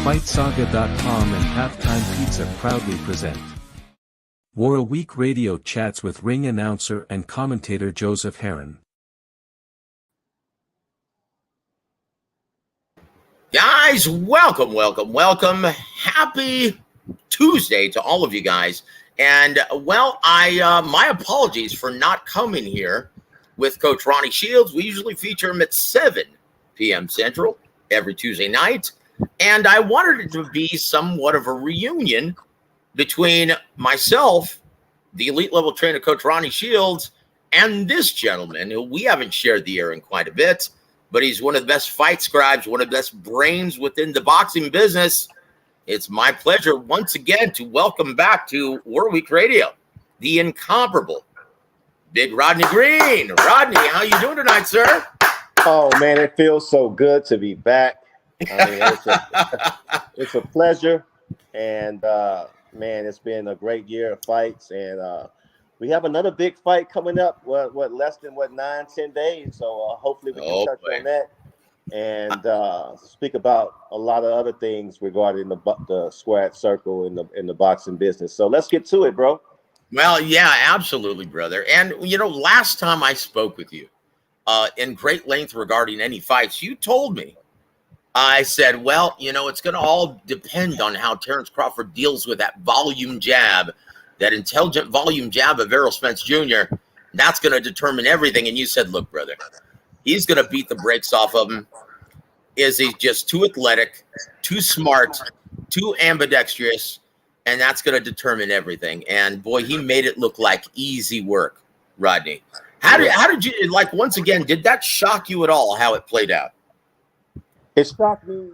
FightSaga.com and Halftime Pizza proudly present WAWR Radio Chats with ring announcer and commentator Joseph Herron. Guys, welcome. Happy Tuesday to all of you guys. And, my apologies for not coming here with Coach Ronnie Shields. We usually feature him at 7 p.m. Central every Tuesday night. And I wanted it to be somewhat of a reunion between myself, the elite level trainer, Coach Ronnie Shields, and this gentleman who we haven't shared the air in quite a bit, but he's one of the best fight scribes, one of the best brains within the boxing business. It's my pleasure once again to welcome back to WAWR Radio, the incomparable Big Rodney Green. Rodney, how you doing tonight, sir? Oh, man, it feels so good to be back. I mean, it's a pleasure, and man, it's been a great year of fights, and we have another big fight coming up. What less than 9-10 days? So hopefully we can touch on that and speak about a lot of other things regarding the squared circle in the boxing business. So let's get to it, bro. Well, yeah, absolutely, brother. And last time I spoke with you in great length regarding any fights, you told me. I said, it's going to all depend on how Terrence Crawford deals with that volume jab, that intelligent volume jab of Errol Spence Jr. That's going to determine everything. And you said, look, brother, he's going to beat the brakes off of him. Is he just too athletic, too smart, too ambidextrous? And that's going to determine everything. And boy, he made it look like easy work, Rodney. How did you, once again, did that shock you at all how it played out? It shocked me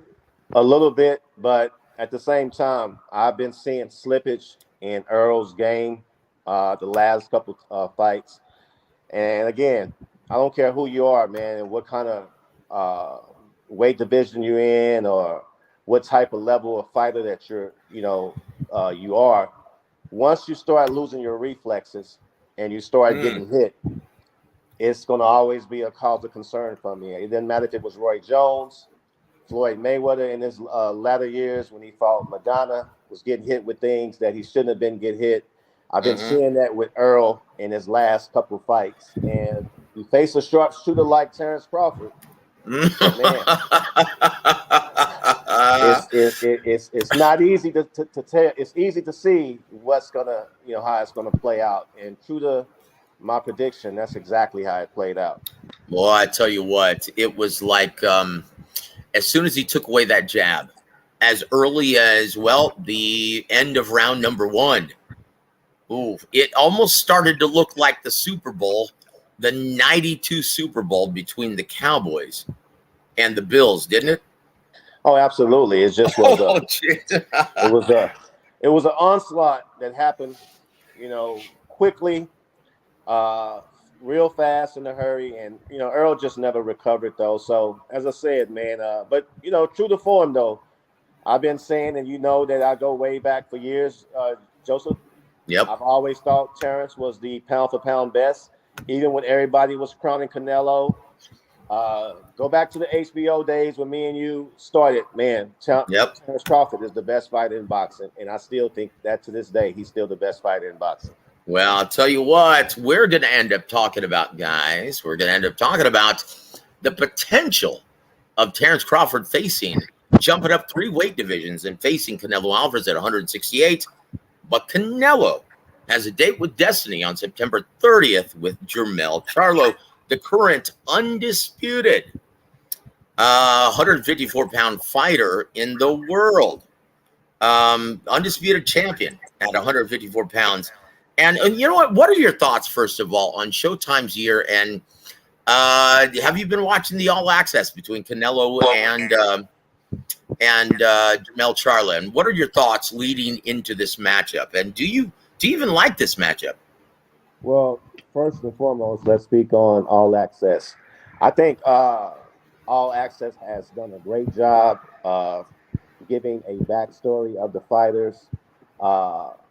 a little bit, but at the same time, I've been seeing slippage in Earl's game the last couple fights. And again, I don't care who you are, man, and what kind of weight division you're in or what type of level of fighter that you are. Once you start losing your reflexes and you start getting hit, it's going to always be a cause of concern for me. It doesn't matter if it was Roy Jones, Floyd Mayweather in his latter years when he fought Madonna, was getting hit with things that he shouldn't have been getting hit. I've been seeing that with Earl in his last couple of fights. And you face a sharpshooter like Terrence Crawford, man, it's not easy to tell. It's easy to see what's gonna, how it's gonna play out. And true to my prediction, that's exactly how it played out. Well, I tell you what, it was like as soon as he took away that jab, as early as, the end of round number 1, it almost started to look like the Super Bowl, the 92 Super Bowl between the Cowboys and the Bills, didn't it? Oh, absolutely. It just was it was an onslaught that happened, quickly, real fast in a hurry, and Earl just never recovered though. So as I said, man, but true to form though, I've been saying, and that I go way back for years, Joseph. Yep. I've always thought Terrence was the pound for pound best, even when everybody was crowning Canelo. Go back to the HBO days when me and you started, man. Terrence Crawford is the best fighter in boxing, and I still think that to this day he's still the best fighter in boxing. Well, I'll tell you what, we're going to end up talking about, guys. We're going to end up talking about the potential of Terrence Crawford jumping up 3 weight divisions and facing Canelo Alvarez at 168. But Canelo has a date with Destiny on September 30th with Jermell Charlo, the current undisputed 154-pound fighter in the world. Undisputed champion at 154 pounds. And you know what? What are your thoughts, first of all, on Showtime's year? And have you been watching the All Access between Canelo and Jermell Charlo? And what are your thoughts leading into this matchup? And do you even like this matchup? Well, first and foremost, let's speak on All Access. I think All Access has done a great job of giving a backstory of the fighters,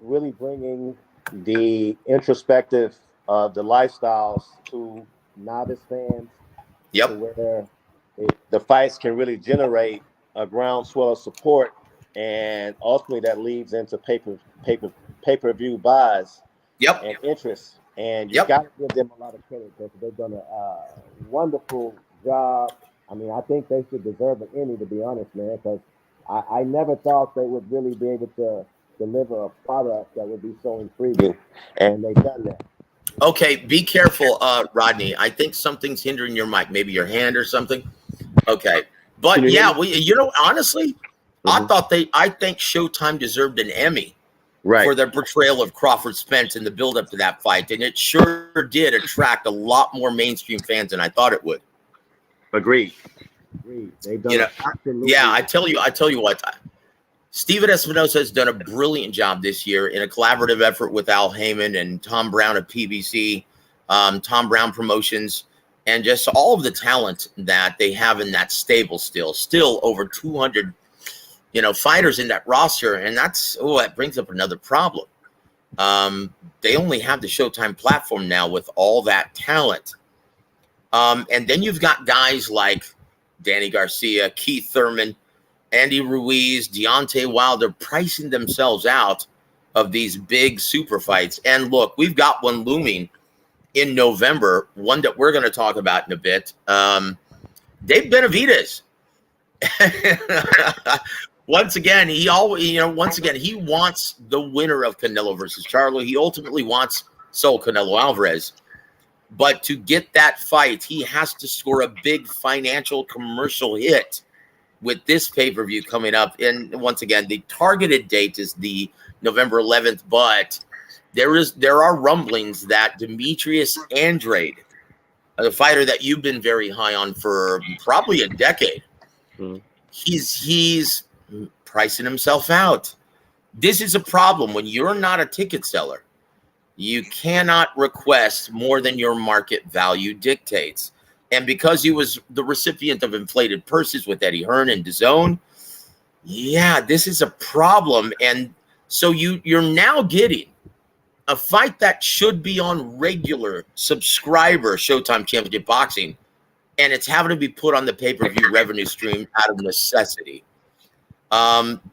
really bringing the introspective of the lifestyles to novice fans, to where the fights can really generate a groundswell of support and ultimately that leads into pay-per-view buys Yep. and interest. And you Yep. got to give them a lot of credit because they've done a wonderful job. I mean, I think they should deserve an Emmy, to be honest, man, because I never thought they would really be able to deliver a product that would be so intriguing, and they've done that. Okay, be careful, Rodney. I think something's hindering your mic, maybe your hand or something. Okay, Can but you hear yeah, me? honestly, I think Showtime deserved an Emmy Right. for their portrayal of Crawford Spence in the build-up to that fight, and it sure did attract a lot more mainstream fans than I thought it would. Agreed. They've done absolutely. Yeah, I tell you what. Steven Espinosa has done a brilliant job this year in a collaborative effort with Al Heyman and Tom Brown at PBC, Tom Brown Promotions, and just all of the talent that they have in that stable still over 200, fighters in that roster. And that brings up another problem. They only have the Showtime platform now with all that talent. And then you've got guys like Danny Garcia, Keith Thurman, Andy Ruiz, Deontay Wilder pricing themselves out of these big super fights. And look, we've got one looming in November, one that we're going to talk about in a bit. Dave Benavidez. Once again, he wants the winner of Canelo versus Charlo. He ultimately wants Saul Canelo Alvarez. But to get that fight, he has to score a big financial commercial hit with this pay-per-view coming up. And once again, the targeted date is the November 11th, but there are rumblings that Demetrius Andrade, the fighter that you've been very high on for probably a decade, he's pricing himself out. This is a problem when you're not a ticket seller. You cannot request more than your market value dictates. And because he was the recipient of inflated purses with Eddie Hearn and DAZN, yeah, this is a problem. And so you're now getting a fight that should be on regular subscriber Showtime Championship Boxing, and it's having to be put on the pay-per-view revenue stream out of necessity.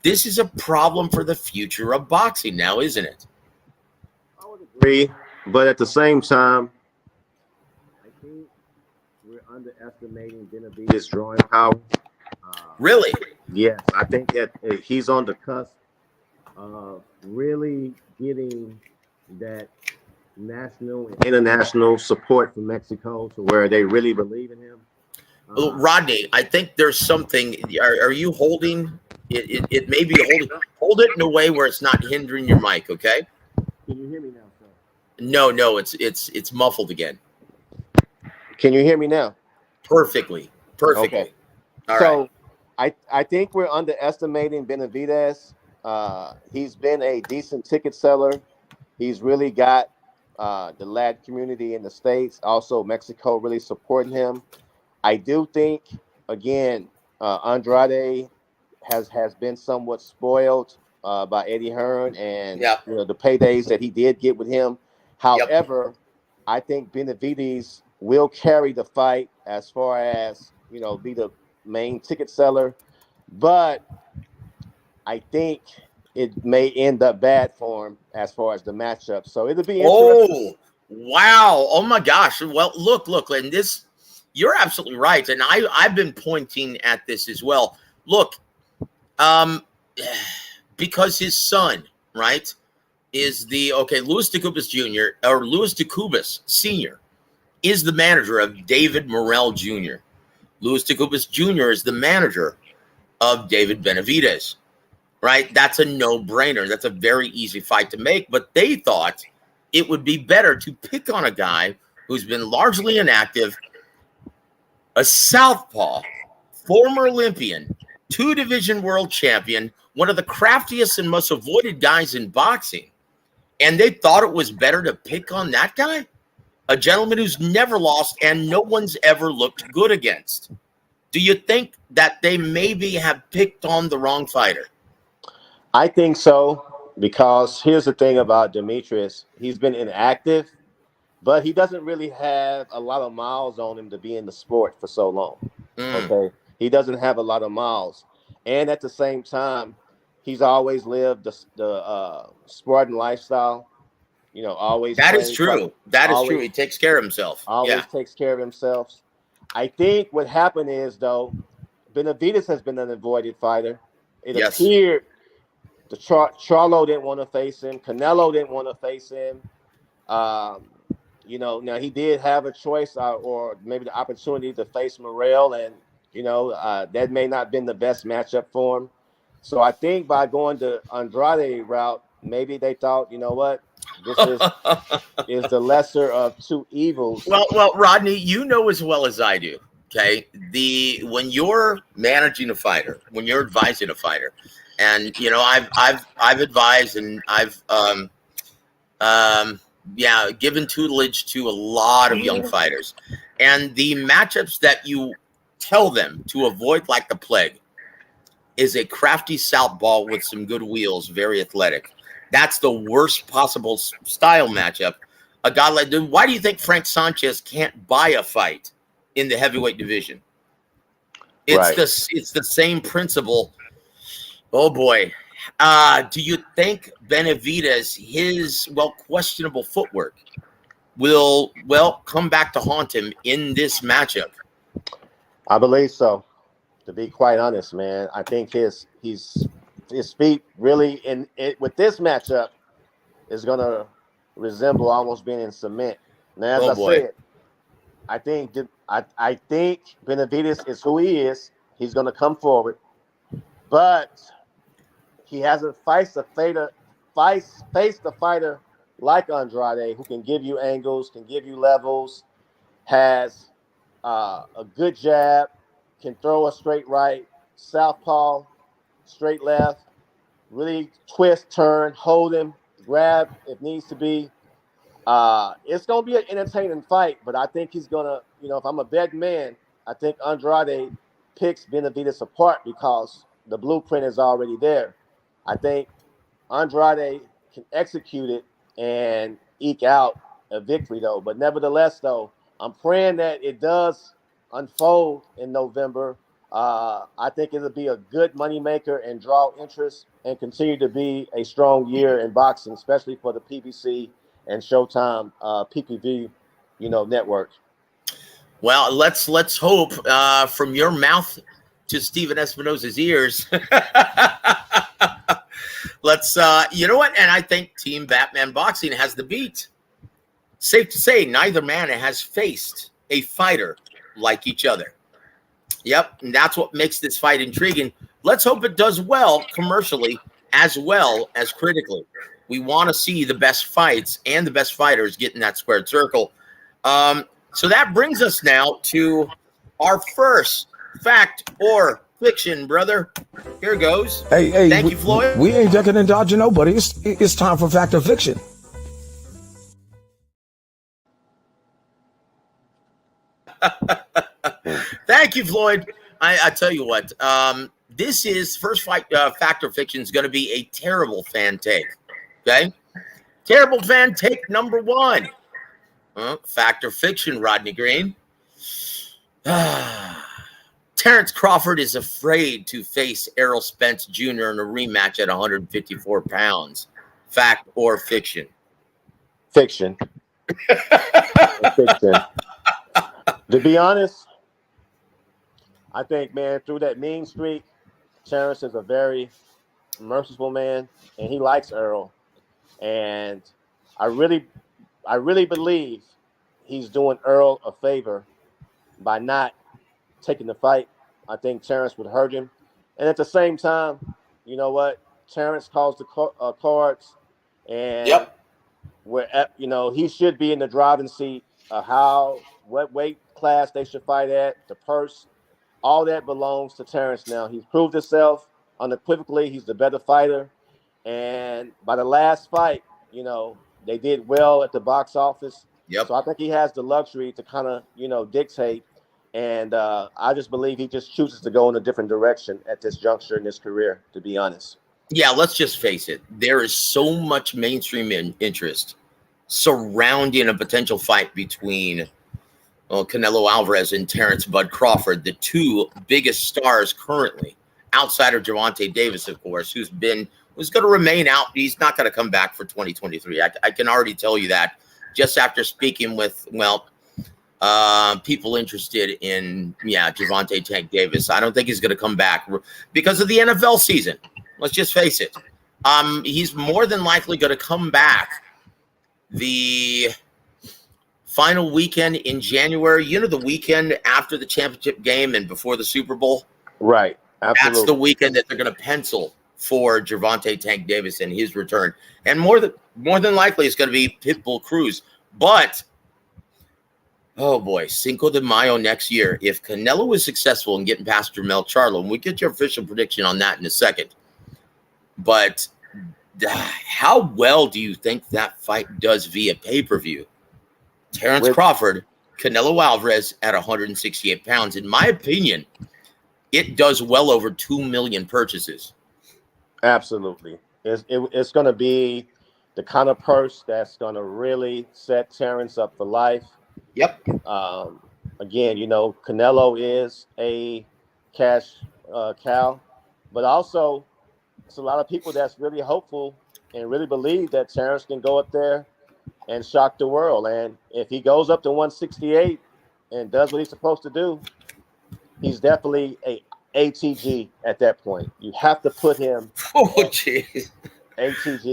This is a problem for the future of boxing now, isn't it? I would agree, but at the same time, I think we're underestimating Benavidez' drawing power. Really? Yes, I think that he's on the cusp of really getting that national and international support from Mexico to where they really believe in him. Rodney, I think there's something. Are you holding it? It may be holding. Hold it in a way where it's not hindering your mic. Okay. Can you hear me now, sir? No, it's muffled again. Can you hear me now? Perfectly. Okay. All right. I think we're underestimating Benavidez. He's been a decent ticket seller. He's really got the lad community in the States, also Mexico, really supporting him. I do think, again, Andrade has been somewhat spoiled by Eddie Hearn and the paydays that he did get with him. However, I think Benavidez will carry the fight as far as, be the main ticket seller. But I think it may end up bad for him as far as the matchup. So it'll be interesting. Oh, wow. Oh, my gosh. Well, look, and this, you're absolutely right. And I've been pointing at this as well. Look, because his son, right, is Louis DeCubas Jr. or Louis DeCubas Sr. is the manager of David Morrell Jr. Louis DeCubas Jr. is the manager of David Benavidez, right? That's a no-brainer. That's a very easy fight to make, but they thought it would be better to pick on a guy who's been largely inactive, a southpaw, former Olympian, two-division world champion, one of the craftiest and most avoided guys in boxing. And they thought it was better to pick on that guy, a gentleman who's never lost and no one's ever looked good against. Do you think that they maybe have picked on the wrong fighter? I think so, because here's the thing about Demetrius. He's been inactive, but he doesn't really have a lot of miles on him to be in the sport for so long. Okay. He doesn't have a lot of miles. And at the same time, he's always lived the Spartan lifestyle. You know, always That is training, true. That is true. always He takes care of himself. Yeah. always takes care of himself. I think what happened is though, Benavidez has been an avoided fighter. It Yes. appeared the Charlo didn't want to face him. Canelo didn't want to face him. Um, you know, now he did have a choice or maybe the opportunity to face Morrell, and you know that may not have been the best matchup for him. So I think by going the Andrade route, maybe they thought, you know what, this is the lesser of two evils. Well, Rodney, you know as well as I do. Okay, when you're managing a fighter, when you're advising a fighter, and you know, I've advised and I've yeah, given tutelage to a lot of young fighters, and the matchups that you tell them to avoid like the plague is a crafty southpaw with some good wheels, very athletic. That's the worst possible style matchup. A guy like, why do you think Frank Sanchez can't buy a fight in the heavyweight division? It's Right. it's the same principle. Oh boy. Do you think Benavidez, his questionable footwork, will come back to haunt him in this matchup? I believe so. To be quite honest, man, I think his feet really in it with this matchup is gonna resemble almost being in cement. Now, as Oh I boy. said, I think Benavidez is who he is. He's gonna come forward, but he hasn't faced a fighter like Andrade who can give you angles, can give you levels, has a good jab, can throw a straight right, southpaw, straight left, really twist, turn, hold him, grab if needs to be. It's going to be an entertaining fight, but I think he's going to, you know, if I'm a betting man, I think Andrade picks Benavidez apart because the blueprint is already there. I think Andrade can execute it and eke out a victory, though. But nevertheless, though, I'm praying that it does unfold in November. I think it'll be a good moneymaker and draw interest and continue to be a strong year in boxing, especially for the PBC and Showtime PPV, you know, network. Well, let's hope from your mouth to Steven Espinosa's ears. Let's you know what? And I think Team Batman Boxing has the beat. Safe to say, neither man has faced a fighter like each other. Yep, and that's what makes this fight intriguing. Let's hope it does well commercially as well as critically. We want to see the best fights and the best fighters get in that squared circle. So that brings us now to our first fact or fiction, brother. Here goes. Hey, Thank you, Floyd. We ain't ducking and dodging nobody. It's time for fact or fiction. Thank you, Floyd. I tell you what, this is first fight. Fact or fiction is going to be a terrible fan take. Okay, terrible fan take number one. Fact or fiction, Rodney Green. Terrence Crawford is afraid to face Errol Spence Jr. in a rematch at 154 pounds. Fact or fiction? Fiction. Fiction. To be honest, I think, man, through that mean streak, Terrence is a very merciful man, and he likes Errol. And I really believe he's doing Earl a favor by not taking the fight. I think Terrence would hurt him. And at the same time, you know what? Terrence calls the cards, and Yep. you know, he should be in the driving seat of what weight class they should fight at, the purse, all that belongs to Terrence now. He's proved himself unequivocally. He's the better fighter. And by the last fight, you know, they did well at the box office. Yep. So I think he has the luxury to kind of, you know, dictate. And I just believe he just chooses to go in a different direction at this juncture in his career, to be honest. Yeah, let's just face it. There is so much mainstream interest surrounding a potential fight between Canelo Alvarez and Terrence Bud Crawford, the two biggest stars currently outside of Gervonta Davis, of course, who's going to remain out. He's not going to come back for 2023. I can already tell you that just after speaking with, people interested in, Gervonta Tank Davis. I don't think he's going to come back because of the NFL season. Let's just face it. He's more than likely going to come back the final weekend in January. You know, the weekend after the championship game and before the Super Bowl? Right. Absolutely. That's the weekend that they're going to pencil for Gervonta Tank Davis and his return. And more than likely, it's going to be Pitbull Cruz. But, oh boy, Cinco de Mayo next year. If Canelo is successful in getting past Jermell Charlo, and we'll get your official prediction on that in a second. But how well do you think that fight does via pay-per-view? Terrence Crawford, Canelo Alvarez at 168 pounds. In my opinion, it does well over 2 million purchases. Absolutely. It's going to be the kind of purse that's going to really set Terrence up for life. Yep. Again, Canelo is a cash cow, but also it's a lot of people that's really hopeful and really believe that Terrence can go up there and shock the world. And if he goes up to 168 and does what he's supposed to do, he's definitely a ATG at that point. You have to put him ATG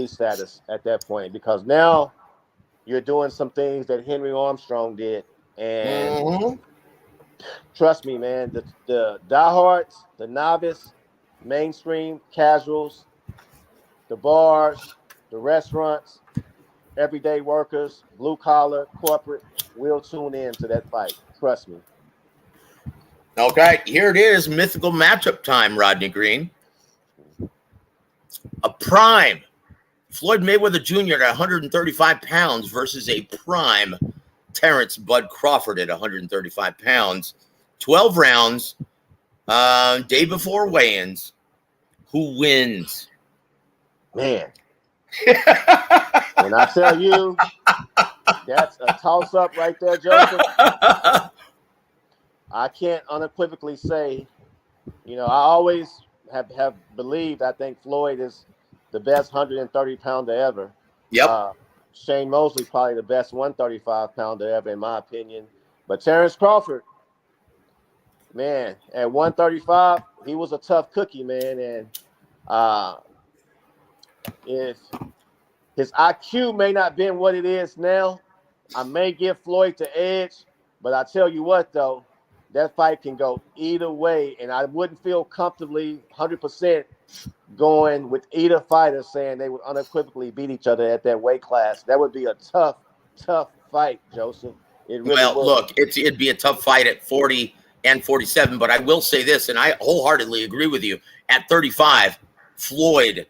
status at that point, because now you're doing some things that Henry Armstrong did. And trust me, man, the diehards, the novice, mainstream, casuals, the bars, the restaurants, everyday workers, blue collar, corporate will tune in to that fight. Trust me. Okay, here it is, mythical matchup time, Rodney Green. A prime Floyd Mayweather Jr. at 135 pounds versus a prime Terrence Bud Crawford at 135 pounds. 12 rounds, day before weigh-ins. Who wins? Man. When I tell you, that's a toss-up right there, Joseph. I can't unequivocally say, I always have believed, I think Floyd is the best 130-pounder ever. Yep. Shane Mosley probably the best 135-pounder ever, in my opinion. But Terrence Crawford, man, at 135, he was a tough cookie, man. And if his IQ may not been what it is now, I may give Floyd the edge. But I tell you what, though, that fight can go either way, and I wouldn't feel comfortably 100% going with either fighter saying they would unequivocally beat each other at that weight class. That would be a tough fight, Joseph. It really would. Look, it'd be a tough fight at 40 and 47, but I will say this, and I wholeheartedly agree with you. At 35, Floyd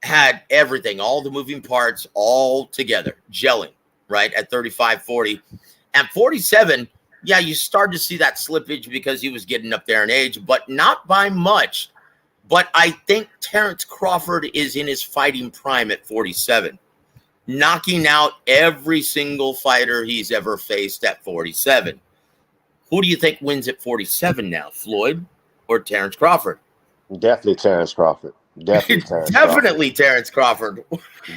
had everything, all the moving parts, all together, gelling, right, at 35, 40. At 47, yeah, you started to see that slippage because he was getting up there in age, but not by much. But I think Terrence Crawford is in his fighting prime at 47, knocking out every single fighter he's ever faced at 47. Who do you think wins at 47 now, Floyd or Terrence Crawford? Definitely Terrence Crawford. Definitely Terrence Crawford.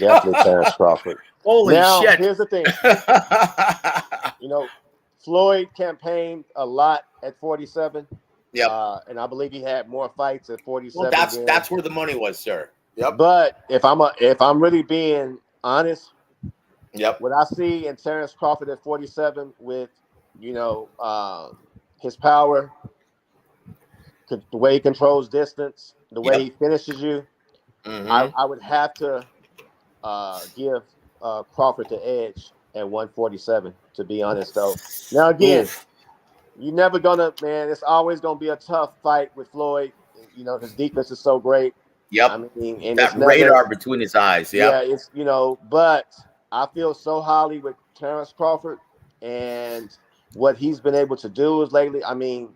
Definitely Terrence Crawford. Holy shit. Here's the thing. Floyd campaigned a lot at 47. Yep. And I believe he had more fights at 47. Well, that's where the money was, sir. Yep. But if I'm really being honest, yep, what I see in Terrence Crawford at 47 with, his power, the way he controls distance, the way he finishes you, I would have to give Crawford the edge at 147, to be honest, though. Now, again, you're never gonna, man, it's always gonna be a tough fight with Floyd. His defense is so great. Yep. I mean, and that it's never, radar between his eyes. Yep. Yeah, it's, but I feel so highly with Terrence Crawford and what he's been able to do is lately. I mean,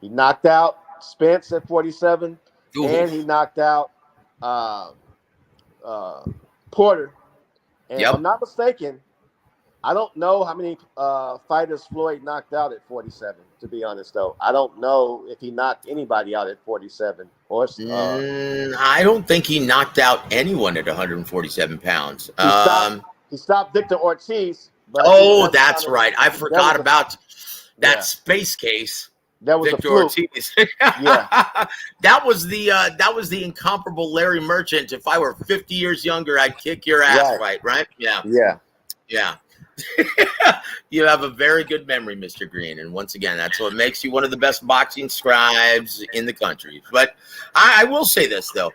he knocked out Spence at 47, and he knocked out Porter. And if I'm not mistaken, I don't know how many fighters Floyd knocked out at 47. to be honest, though. I don't know if he knocked anybody out at 47. Or I don't think he knocked out anyone at 147 pounds. he stopped Victor Ortiz. But Oh, that's right. I forgot about that space case. That was Victor a fluke. Ortiz. Yeah. that was the incomparable Larry Merchant. If I were 50 years younger, I'd kick your ass, right? Yeah. Yeah. You have a very good memory, Mr. Green. And once again, that's what makes you one of the best boxing scribes in the country. But I will say this, though.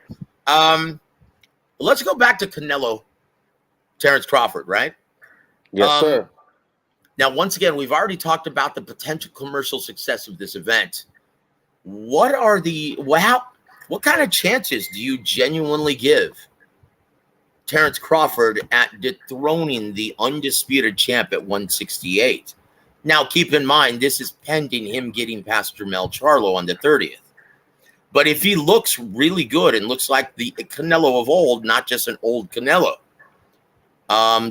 Let's go back to Canelo, Terrence Crawford, right? Yes, sir. Now, once again, we've already talked about the potential commercial success of this event. What kind of chances do you genuinely give Terrence Crawford at dethroning the undisputed champ at 168? Now, keep in mind, this is pending him getting past Jermell Charlo on the 30th. But if he looks really good and looks like the Canelo of old, not just an old Canelo,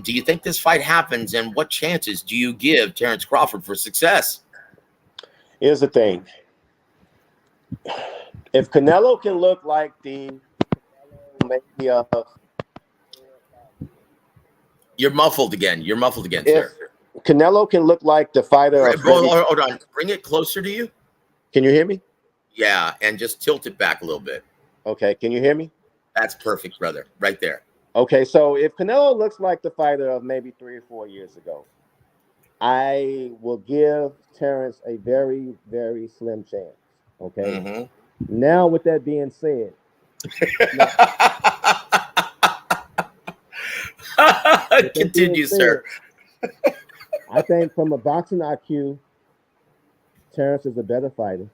do you think this fight happens, and what chances do you give Terrence Crawford for success? Here's the thing. If Canelo can look like the maybe You're muffled again, sir. Canelo can look like the fighter. Hold on. Bring it closer to you. Can you hear me? Yeah, and just tilt it back a little bit. Okay, can you hear me? That's perfect, brother. Right there. Okay, so if Canelo looks like the fighter of maybe 3 or 4 years ago, I will give Terrence a very, very slim chance. Okay. Mm-hmm. Now, with that being said, continue, sir. I think from a boxing IQ, Terrence is a better fighter.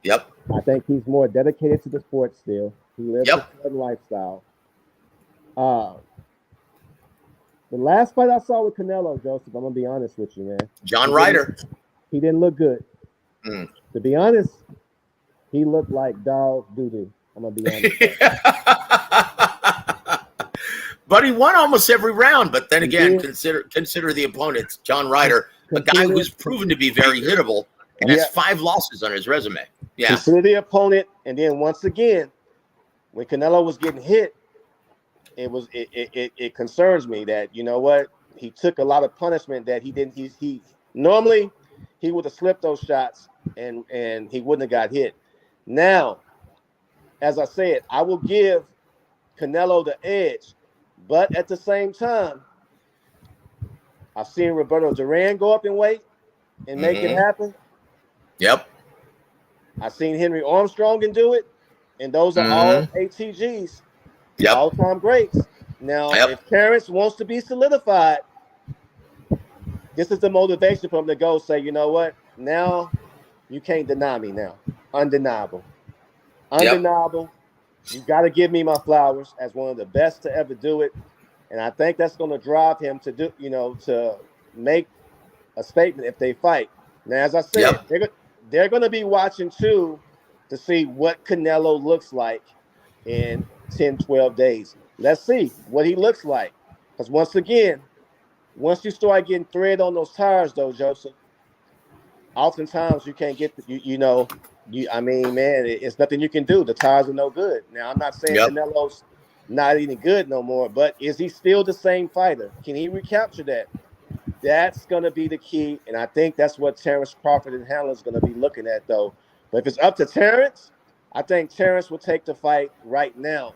Yep. I think he's more dedicated to the sport still. He lives a certain lifestyle. The last fight I saw with Canelo, Joseph, I'm gonna be honest with you, man. John Ryder. He didn't look good. To be honest, he looked like dog doo-doo. I'm gonna be honest. But he won almost every round. But then again, consider the opponent, John Ryder, a guy who's proven to be very hittable and has 5 losses on his resume. Yeah. Consider the opponent, and then once again, when Canelo was getting hit, it concerns me that, you know what, he took a lot of punishment that he didn't. He normally he would have slipped those shots and he wouldn't have got hit. Now, as I said, I will give Canelo the edge, but at the same time, I've seen Roberto Duran go up in weight and make it happen. Yep. I've seen Henry Armstrong and do it, and those are all ATGs, all-time greats. Now, if Terrence wants to be solidified, this is the motivation for him to go say, you know what, now you can't deny me now. Undeniable. Undeniable. You got to give me my flowers as one of the best to ever do it. And I think that's going to drive him to do, to make a statement if they fight. Now, as I said, they're going to be watching too to see what Canelo looks like in 10, 12 days. Let's see what he looks like. Because once again, once you start getting thread on those tires, though, Joseph, oftentimes you can't get, I mean, man, it's nothing you can do. The tires are no good. Now, I'm not saying Canelo's not even good no more, but is he still the same fighter? Can he recapture that? That's going to be the key, and I think that's what Terrence Crawford and Hamlin's going to be looking at, though. But if it's up to Terrence, I think Terrence will take the fight right now.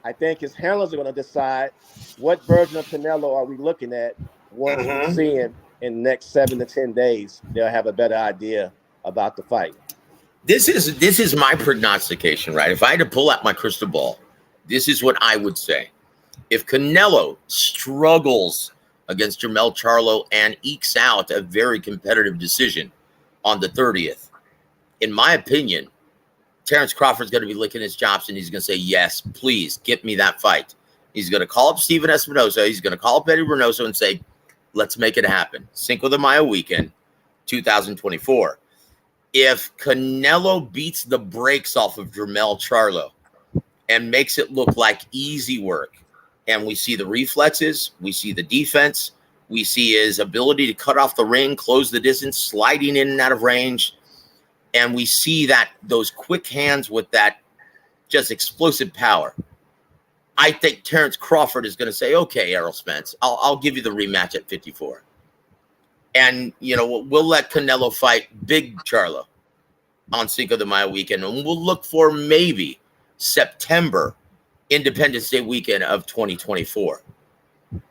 I think his handlers are going to decide what version of Canelo are we looking at once we see him in the next 7 to 10 days. They'll have a better idea about the fight. This is my prognostication, right? If I had to pull out my crystal ball, this is what I would say. If Canelo struggles against Jermell Charlo and ekes out a very competitive decision on the 30th, in my opinion, Terrence Crawford's going to be licking his chops and he's going to say, yes, please get me that fight. He's going to call up Steven Espinosa. He's going to call up Eddie Reynoso and say, let's make it happen. Cinco de Mayo weekend, 2024. If Canelo beats the brakes off of Jermell Charlo and makes it look like easy work, and we see the reflexes, we see the defense, we see his ability to cut off the ring, close the distance, sliding in and out of range, and we see that those quick hands with that just explosive power, I think Terrence Crawford is going to say, okay, Errol Spence, I'll give you the rematch at 54. And, we'll let Canelo fight Big Charlo on Cinco de Mayo weekend. And we'll look for maybe September, Independence Day weekend of 2024.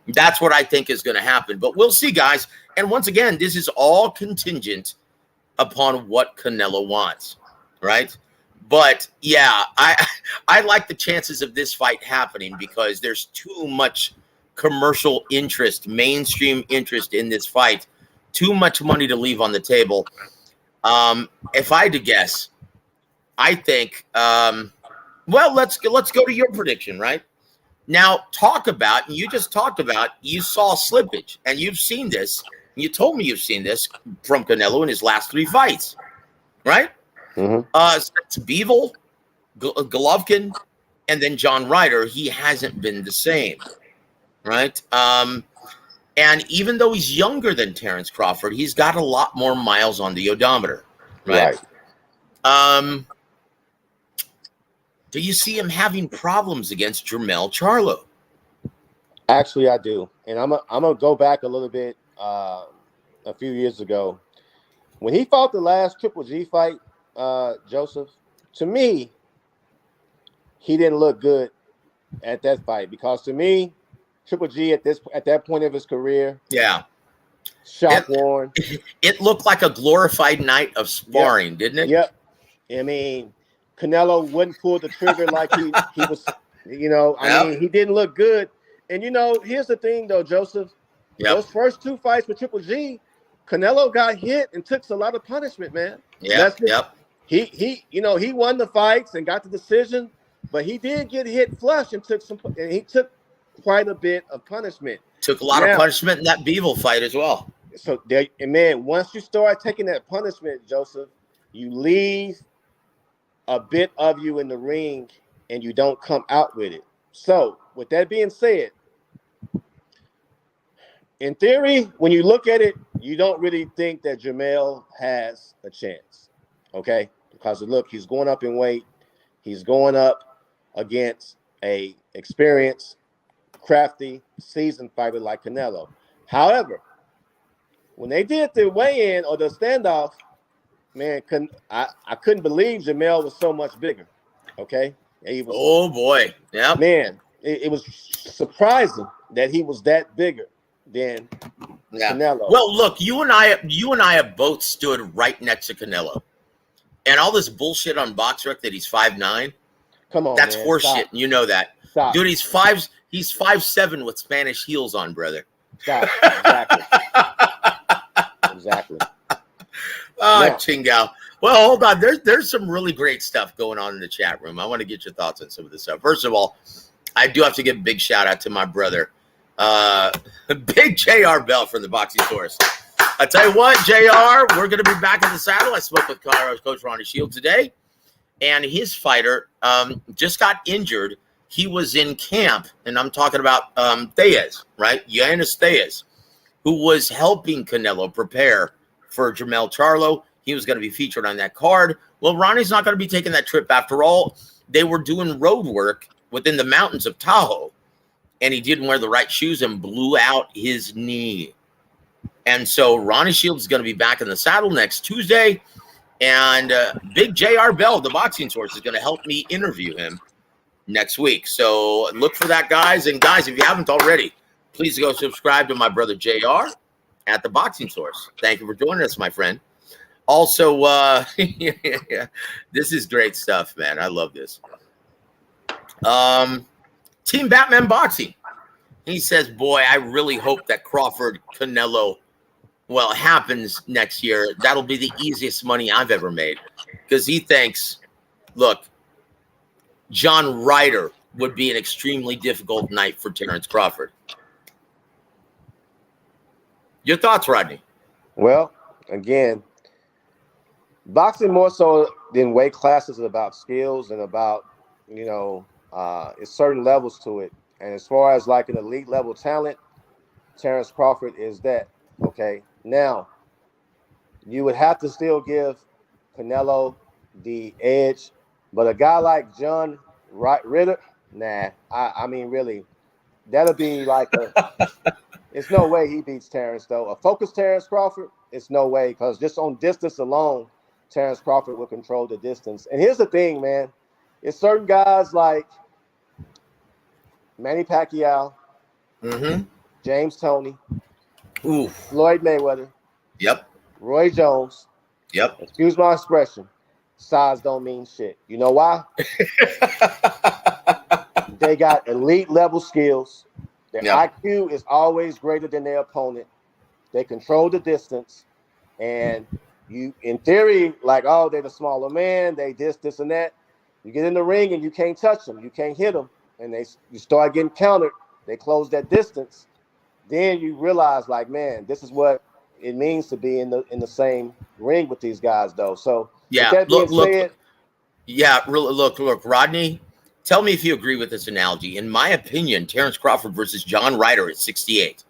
That's what I think is going to happen. But we'll see, guys. And once again, this is all contingent upon what Canelo wants, right? But yeah, I like the chances of this fight happening because there's too much commercial interest, mainstream interest in this fight, too much money to leave on the table. If I had to guess, I think, let's go to your prediction, right? Now, you just talked about, you saw slippage, and you've seen this. You told me you've seen this from Canelo in his last 3 fights, right? Since Bivol, Golovkin, and then John Ryder, he hasn't been the same, right? And even though he's younger than Terrence Crawford, he's got a lot more miles on the odometer, right? Do you see him having problems against Jermell Charlo? Actually, I do. And I'm gonna go back a little bit a few years ago. When he fought the last Triple G fight, Joseph, to me, he didn't look good at that fight because to me, Triple G at that point of his career, shot worn. It looked like a glorified night of sparring, didn't it? Yep. I mean, Canelo wouldn't pull the trigger like he was, I mean, he didn't look good. And, here's the thing, though, Joseph. Those first 2 fights with Triple G, Canelo got hit and took a lot of punishment, man. He won the fights and got the decision, but he did get hit flush and he took quite a bit of punishment. Took a lot of punishment in that Bivol fight as well. So, once you start taking that punishment, Joseph, you leave a bit of you in the ring and you don't come out with it. So, with that being said, in theory, when you look at it, you don't really think that Jermell has a chance, okay? Because look, he's going up in weight. He's going up against a experienced, crafty, seasoned fighter like Canelo. However, when they did the weigh-in or the standoff, man, I couldn't believe Jermell was so much bigger, okay? Oh, boy. Yeah. Man, it was surprising that he was that bigger than Canelo. Well, look, you and I have both stood right next to Canelo. And all this bullshit on BoxRec that he's 5'9", come on, that's man. horseshit, and you know that. Stop. Dude, he's 5'7" with Spanish heels on, brother. Stop. Exactly. Chingao. Well, hold on. There's some really great stuff going on in the chat room. I want to get your thoughts on some of this stuff. First of all, I do have to give a big shout out to my brother, Big JR Bell from the Boxing Source. I tell you what, JR, we're going to be back in the saddle. I spoke with Coach Ronnie Shields today, and his fighter just got injured. He was in camp, and I'm talking about Thayez, right? Yannis Thayez, who was helping Canelo prepare for Jermell Charlo. He was going to be featured on that card. Well, Ronnie's not going to be taking that trip after all. They were doing road work within the mountains of Tahoe, and he didn't wear the right shoes and blew out his knee. And so Ronnie Shields is going to be back in the saddle next Tuesday, and Big JR Bell, the Boxing Source, is going to help me interview him next week. So look for that, guys. And guys, if you haven't already, please go subscribe to my brother JR at the Boxing Source. Thank you for joining us, my friend. Also, this is great stuff, man. I love this. Team Batman Boxing. He says, boy, I really hope that Crawford Canelo, happens next year. That'll be the easiest money I've ever made. Because he thinks, look, John Ryder would be an extremely difficult night for Terrence Crawford. Your thoughts, Rodney? Well, again, boxing more so than weight classes is about skills and about, it's certain levels to it. And as far as like an elite level talent, Terrence Crawford is that. Okay. Now, you would have to still give Canelo, the edge. But a guy like John Ritter, nah. I mean, really, that'll be like a. It's no way he beats Terrence though. A focused Terrence Crawford, it's no way because just on distance alone, Terrence Crawford will control the distance. And here's the thing, man: it's certain guys like Manny Pacquiao, James Toney, Ooh. Floyd Mayweather, Yep. Roy Jones. Yep. Excuse my expression. Size don't mean shit. You know why? They got elite level skills. Their IQ is always greater than their opponent. They control the distance. And you, in theory, like, oh, they're the smaller man. They this, and that. You get in the ring and you can't touch them. You can't hit them. And you start getting countered. They close that distance. Then you realize, like, man, this is what it means to be in the same ring with these guys, though. So with that being said, look, Rodney, tell me if you agree with this analogy. In my opinion, Terrence Crawford versus John Ryder at 68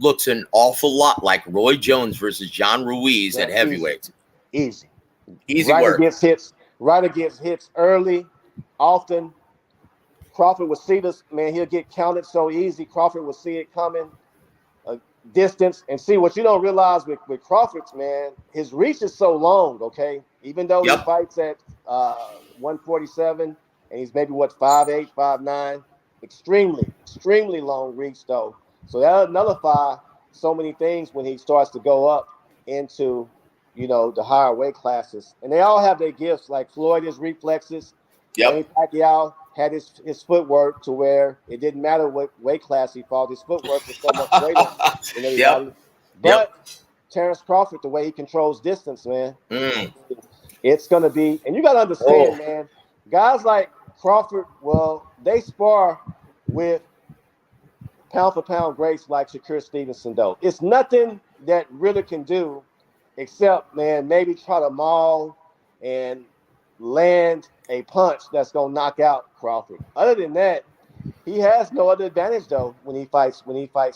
looks an awful lot like Roy Jones versus John Ruiz at heavyweight. Easy Ryder gets hits. Ryder gets hits early, often. Crawford will see this, man. He'll get counted so easy. Crawford will see it coming a distance and see what you don't realize with Crawford's, man. His reach is so long, okay? Even though he fights at 147 and he's maybe 5'8", 5'9", extremely long reach though. So that'll nullify so many things when he starts to go up into, the higher weight classes. And they all have their gifts. Like Floyd, his reflexes. Manny Pacquiao had his footwork to where it didn't matter what weight class he fought. His footwork was so much greater than everybody. But Terrence Crawford, the way he controls distance, man, it's going to be – and you got to understand, man, guys like Crawford, well, they spar with pound-for-pound greats like Shakur Stevenson, though. It's nothing that Ritter can do except, man, maybe try to maul and land a punch that's going to knock out Crawford. Other than that, he has no other advantage though when he fights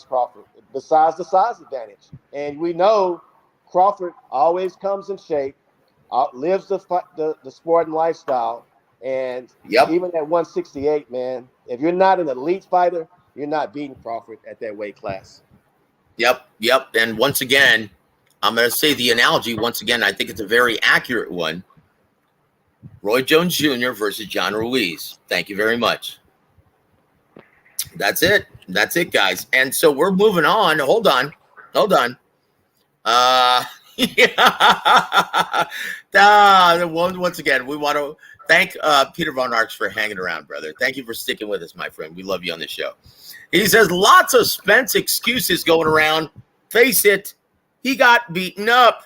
Crawford besides the size advantage. And we know Crawford always comes in shape, lives the sport and lifestyle. And even at 168, man, if you're not an elite fighter, you're not beating Crawford at that weight class. Yep. And once again, I'm going to say the analogy once again. I think it's a very accurate one. Roy Jones Jr. versus John Ruiz. Thank you very much. That's it, guys. And so we're moving on. Hold on. Once again, we want to thank Peter Von Arx for hanging around, brother. Thank you for sticking with us, my friend. We love you on the show. He says, lots of Spence excuses going around. Face it, he got beaten up.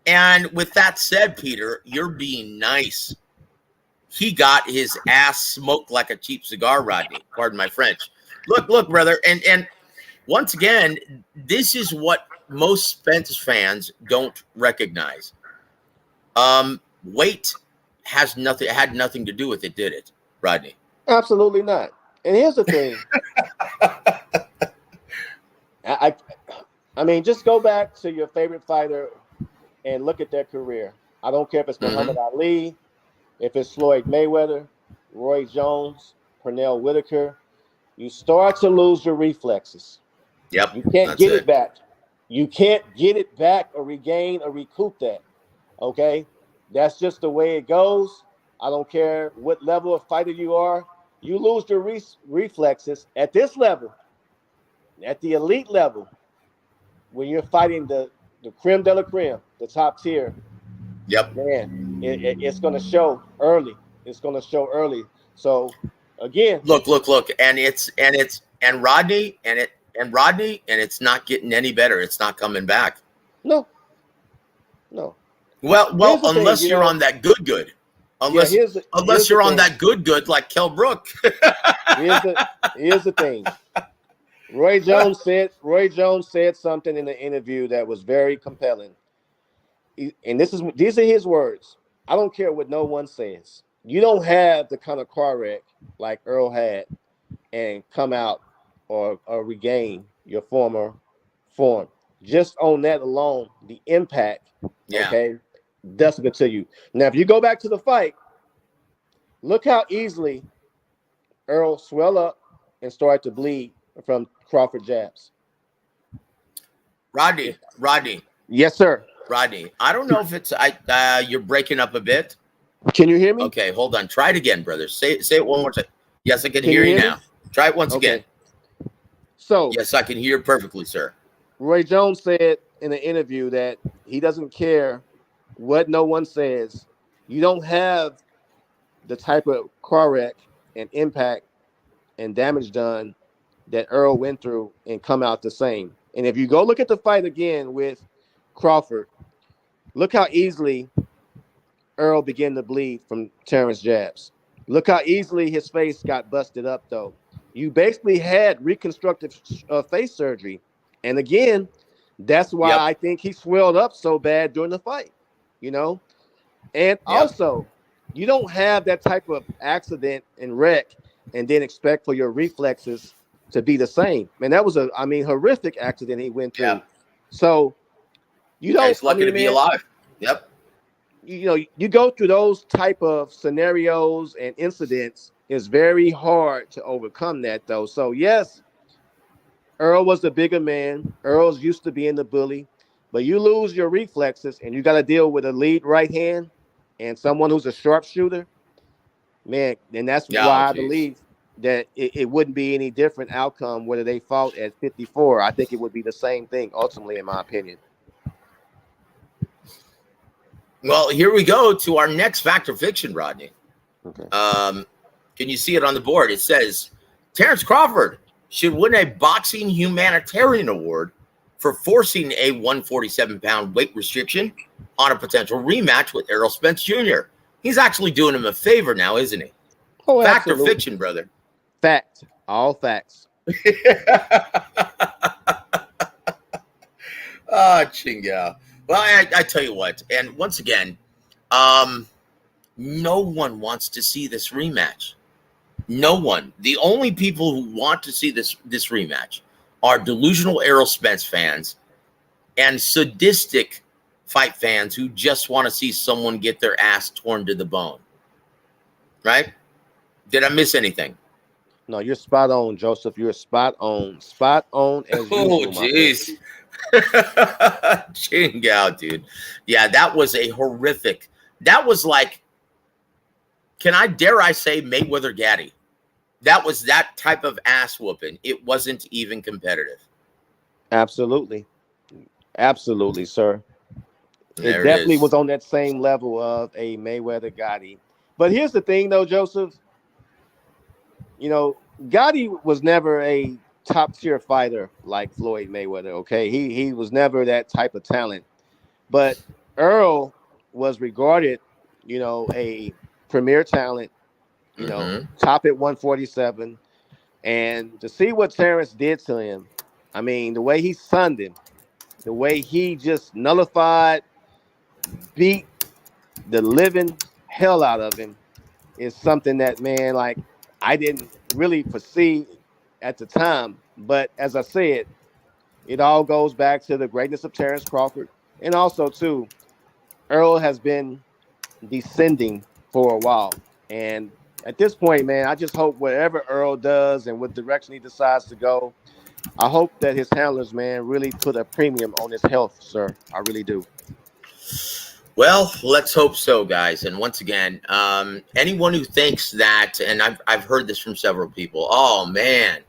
And with that said, Peter, you're being nice. He got his ass smoked like a cheap cigar, Rodney. Pardon my French. Look, brother. And once again, this is what most Spence fans don't recognize. Weight had nothing to do with it, did it, Rodney? Absolutely not. And here's the thing. I mean, just go back to your favorite fighter and look at their career. I don't care if it's Muhammad Ali, if it's Floyd Mayweather, Roy Jones, Pernell Whitaker. You start to lose your reflexes. Yep. You can't get it back. You can't get it back or regain or recoup that. Okay? That's just the way it goes. I don't care what level of fighter you are. You lose your reflexes at this level, at the elite level, when you're fighting the creme de la creme, the top tier. Yep. Man, it's going to show early. It's going to show early. So again, look, and Rodney, and it's not getting any better. It's not coming back. No. Well, unless you're on that good. Unless you're on that good like Kell Brook. Here's the thing. Roy Jones said something in the interview that was very compelling. And these are his words. I don't care what no one says. You don't have the kind of car wreck like Earl had and come out or regain your former form. Just on that alone, the impact, okay, definitely to you. Now, if you go back to the fight, look how easily Earl swelled up and started to bleed from Crawford jabs. Rodney. Yes, sir. Rodney, I don't know if it's you're breaking up a bit. Can you hear me? Okay, hold on. Try it again, brother. Say it one more time. Yes, I can Can hear you you hear now. Try it once Okay. again. So, Yes, I can hear you perfectly, sir. Roy Jones said in an interview that he doesn't care what no one says. You don't have the type of car wreck and impact and damage done that Earl went through and come out the same. And if you go look at the fight again with Crawford, look how easily Earl began to bleed from Terrence jabs. Look how easily his face got busted up, though. You basically had reconstructive face surgery. And again, that's why Yep. I think he swelled up so bad during the fight, you know? And Yep. also, you don't have that type of accident and wreck and then expect for your reflexes to be the same. Man, that was horrific accident he went through. Yep. So you Yeah, don't, he's lucky to be man, alive. Yep. you go through those type of scenarios and incidents. It's very hard to overcome that, though. So yes, Earl was the bigger man. Earl's used to being the bully, but you lose your reflexes and you got to deal with a lead right hand and someone who's a sharpshooter, man. And that's Oh, why I jeez. believe that it wouldn't be any different outcome whether they fought at 54. I think it would be the same thing ultimately, in my opinion. Well, here we go to our next fact or fiction, Rodney. Okay. Can you see it on the board? It says Terrence Crawford should win a boxing humanitarian award for forcing a 147-pound weight restriction on a potential rematch with Errol Spence Jr. He's actually doing him a favor now, isn't he? Oh, Fact absolutely. or fiction, brother? Fact. All facts. Chinga. Well, I tell you what, and once again, no one wants to see this rematch. No one. The only people who want to see this rematch are delusional Errol Spence fans and sadistic fight fans who just want to see someone get their ass torn to the bone. Right? Did I miss anything? No, you're spot on, Joseph. You're spot on. Spot on as usual, Oh, jeez. Chingo, dude. Yeah, that was a horrific. That was like, dare I say Mayweather Gaddy? That was that type of ass whooping. It wasn't even competitive. Absolutely. Absolutely, sir. There It definitely is. was on that same level of a Mayweather Gotti. But here's the thing, though, Joseph. Gotti was never a top tier fighter like Floyd Mayweather. Okay, he was never that type of talent. But Earl was regarded, a premier talent. Top at 147, and to see what Terrence did to him, I mean, the way he sunned him, the way he just nullified, beat the living hell out of him is something that, man, like I didn't really foresee at the time. But as I said, it all goes back to the greatness of Terrence Crawford. And also, too, Earl has been descending for a while. And at this point, man, I just hope whatever Earl does and what direction he decides to go, I hope that his handlers, man, really put a premium on his health, sir. I really do. Well, let's hope so, guys. And once again, anyone who thinks that, and I've heard this from several people, oh, man,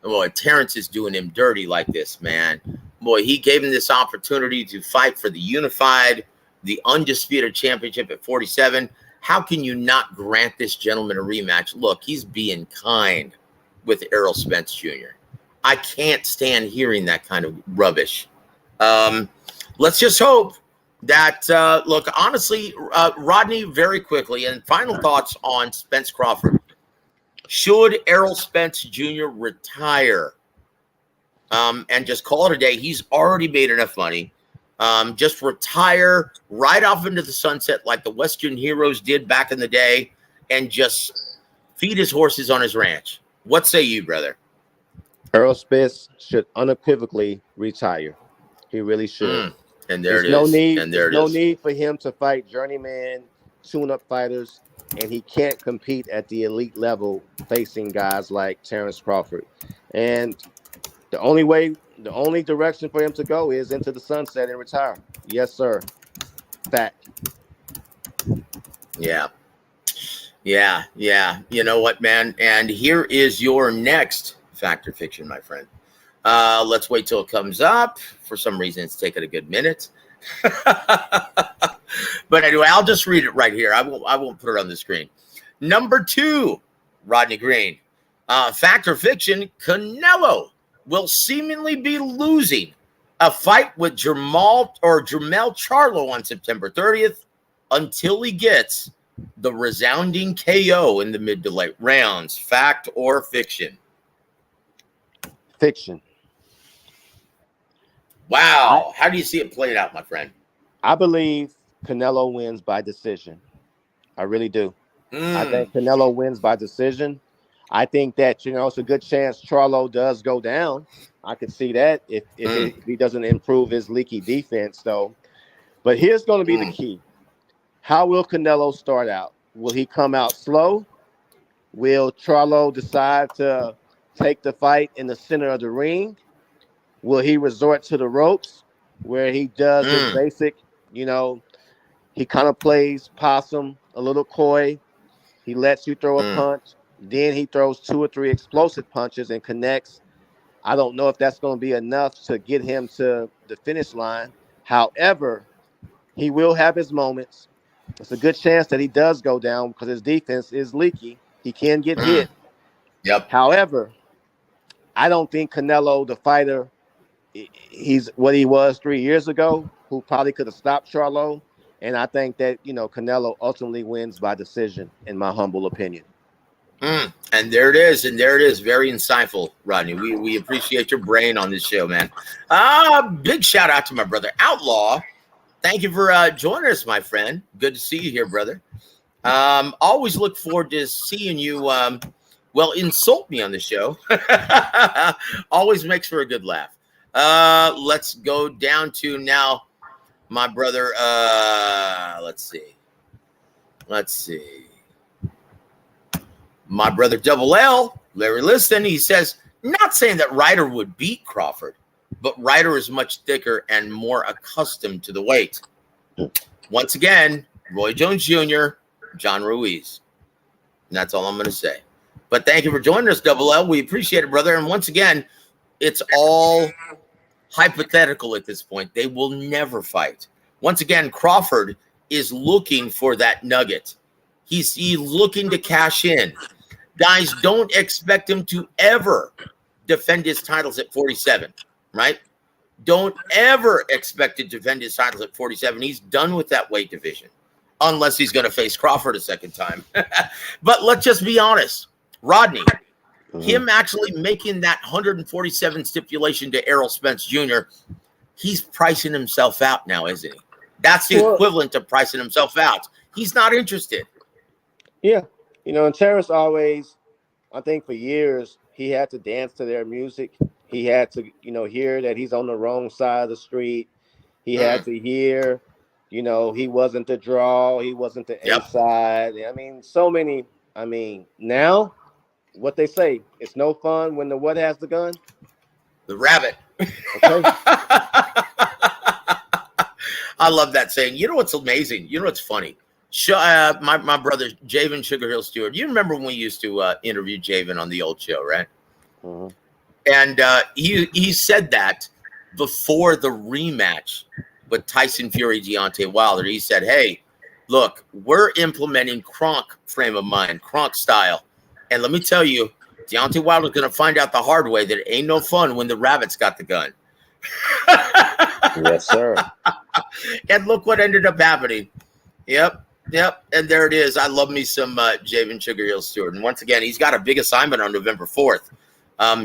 boy, Terrence is doing him dirty like this, man. Boy, he gave him this opportunity to fight for the undisputed championship at 47. How can you not grant this gentleman a rematch? Look, he's being kind with Errol Spence Jr. I can't stand hearing that kind of rubbish. Let's just hope that, look, honestly, Rodney, very quickly, and final thoughts on Spence Crawford. Should Errol Spence Jr. retire and just call it a day? He's already made enough money. Just retire right off into the sunset like the Western heroes did back in the day and just feed his horses on his ranch. What say you, brother? Errol Spence should unequivocally retire. He really should. And there it is. And there There's it no is. need for him to fight journeyman tune-up fighters, and he can't compete at the elite level facing guys like Terrence Crawford. And the only direction for him to go is into the sunset and retire. Yes, sir. Fact. Yeah. Yeah. Yeah. You know what, man? And here is your next fact or fiction, my friend. Let's wait till it comes up. For some reason, it's taken a good minute. But anyway, I'll just read it right here. I won't put it on the screen. Number 2, Rodney Green. Fact or fiction, Canelo will seemingly be losing a fight with Jermell Charlo on September 30th until he gets the resounding KO in the mid to late rounds. Fact or fiction? Fiction. Wow. How do you see it played out, my friend? I believe Canelo wins by decision. I really do. I think Canelo wins by decision. I think that, it's a good chance Charlo does go down. I could see that if he doesn't improve his leaky defense, though. But here's going to be the key. How will Canelo start out? Will he come out slow? Will Charlo decide to take the fight in the center of the ring? Will he resort to the ropes where he does his basic, he kind of plays possum, a little coy. He lets you throw a punch. Then he throws 2 or 3 explosive punches and connects. I don't know if that's going to be enough to get him to the finish line. However, he will have his moments. It's a good chance that he does go down because his defense is leaky. He can get hit. Yep. However, I don't think Canelo, the fighter, he's what he was 3 years ago, who probably could have stopped Charlo. And I think that, Canelo ultimately wins by decision, in my humble opinion. And there it is. And there it is. Very insightful, Rodney. We appreciate your brain on this show, man. Big shout out to my brother Outlaw. Thank you for joining us, my friend. Good to see you here, brother. Always look forward to seeing you, insult me on the show. Always makes for a good laugh. Let's go down to now my brother. Let's see. My brother W.A.W, Larry Liston, he says, not saying that Ryder would beat Crawford, but Ryder is much thicker and more accustomed to the weight. Once again, Roy Jones Jr., John Ruiz. And that's all I'm going to say. But thank you for joining us, W.A.W. We appreciate it, brother. And once again, it's all hypothetical at this point. They will never fight. Once again, Crawford is looking for that nugget. He's looking to cash in. Guys, don't expect him to ever defend his titles at 47, right? Don't ever expect to defend his titles at 47. He's done with that weight division, unless he's going to face Crawford a second time. But let's just be honest. Rodney, him actually making that 147 stipulation to Errol Spence Jr., he's pricing himself out now, isn't he? That's the equivalent of pricing himself out. He's not interested. Yeah. And Terrence always, I think for years, he had to dance to their music. He had to, hear that he's on the wrong side of the street. He had to hear, he wasn't the draw. He wasn't the inside. I mean, so many. I mean, now what they say, it's no fun when the what has the gun? The rabbit. Okay. I love that saying. You know what's amazing? You know what's funny? My brother, Javen Sugar Hill Stewart. You remember when we used to interview Javen on the old show, right? And he said that before the rematch with Tyson Fury, Deontay Wilder. He said, hey, look, we're implementing Kronk frame of mind, Kronk style. And let me tell you, Deontay Wilder's going to find out the hard way that it ain't no fun when the rabbit's got the gun. Yes, sir. And look what ended up happening. Yep. And there it is. I love me some Javen Sugar Hill Stewart. And once again, he's got a big assignment on November 4th.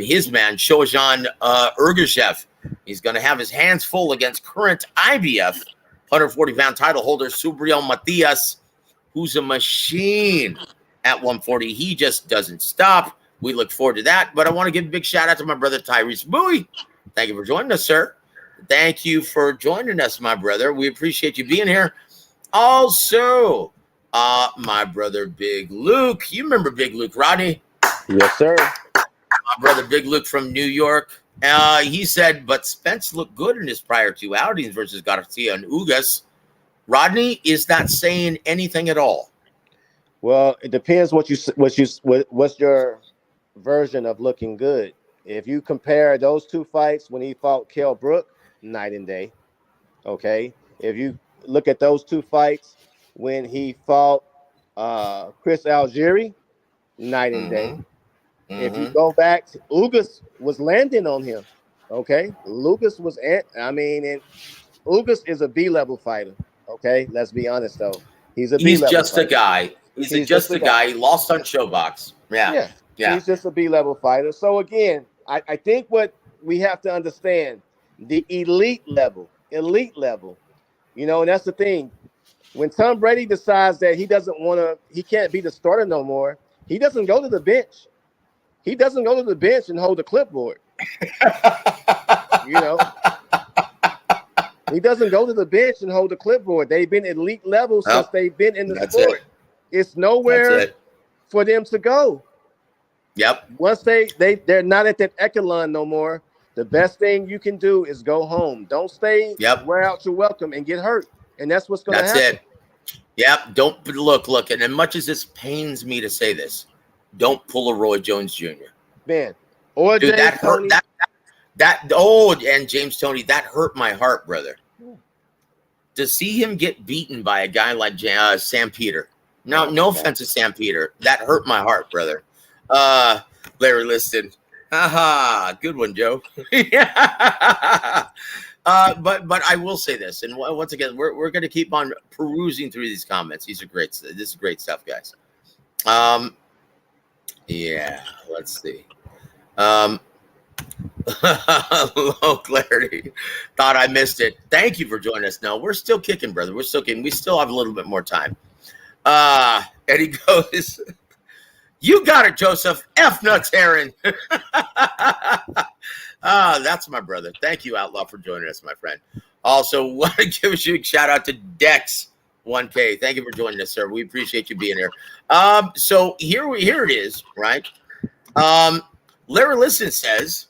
His man, Shojan Ergashev, he's going to have his hands full against current IBF 140-pound title holder Subriel Matias, who's a machine at 140. He just doesn't stop. We look forward to that. But I want to give a big shout out to my brother Tyrese Bowie. Thank you for joining us, sir. Thank you for joining us, my brother. We appreciate you being here. Also, my brother Big Luke. You remember Big Luke, Rodney? Yes, sir. My brother Big Luke from New York. He said, but Spence looked good in his prior 2 outings versus Garcia and Ugas. Rodney, is that saying anything at all? Well, it depends what's your version of looking good. If you compare those 2 fights when he fought Kell Brook, night and day. Okay. If you look at those 2 fights when he fought Chris Algieri, night and day. If you go back, Ugas was landing on him. Okay. Lucas was and Ugas is a B-level fighter. Okay. Let's be honest though. He's a He's B-level just fighter. a guy. He's just a guy. He lost on Showbox. Yeah. He's just a B-level fighter. So again, I think what we have to understand, the elite level, and that's the thing. When Tom Brady decides that he can't be the starter no more, he doesn't go to the bench. He doesn't go to the bench and hold the clipboard. He doesn't go to the bench and hold the clipboard. They've been elite level since they've been in the sport. It's nowhere for them to go. Yep. Once they're not at that echelon no more, the best thing you can do is go home. Don't stay, wear out your welcome and get hurt. And that's what's going to happen. That's it. Yep. Don't look. And as much as this pains me to say this, don't pull a Roy Jones Jr. Man. Or dude, James Toney. And James Toney, that hurt my heart, brother. To see him get beaten by a guy like Sam Peter. No offense to Sam Peter. That hurt my heart, brother. Larry listed. Aha, good one, Joe. But I will say this, and once again, we're going to keep on perusing through these comments. This is great stuff, guys. Yeah, let's see. Low clarity. Thought I missed it. Thank you for joining us. No, we're still kicking, brother. We're still kicking. We still have a little bit more time. And he goes, you got it, Joseph. F nuts, Aaron. That's my brother. Thank you, Outlaw, for joining us, my friend. Also, want to give a huge shout out to Dex 1K. Thank you for joining us, sir. We appreciate you being here. So here it is, right? Larry Listen says,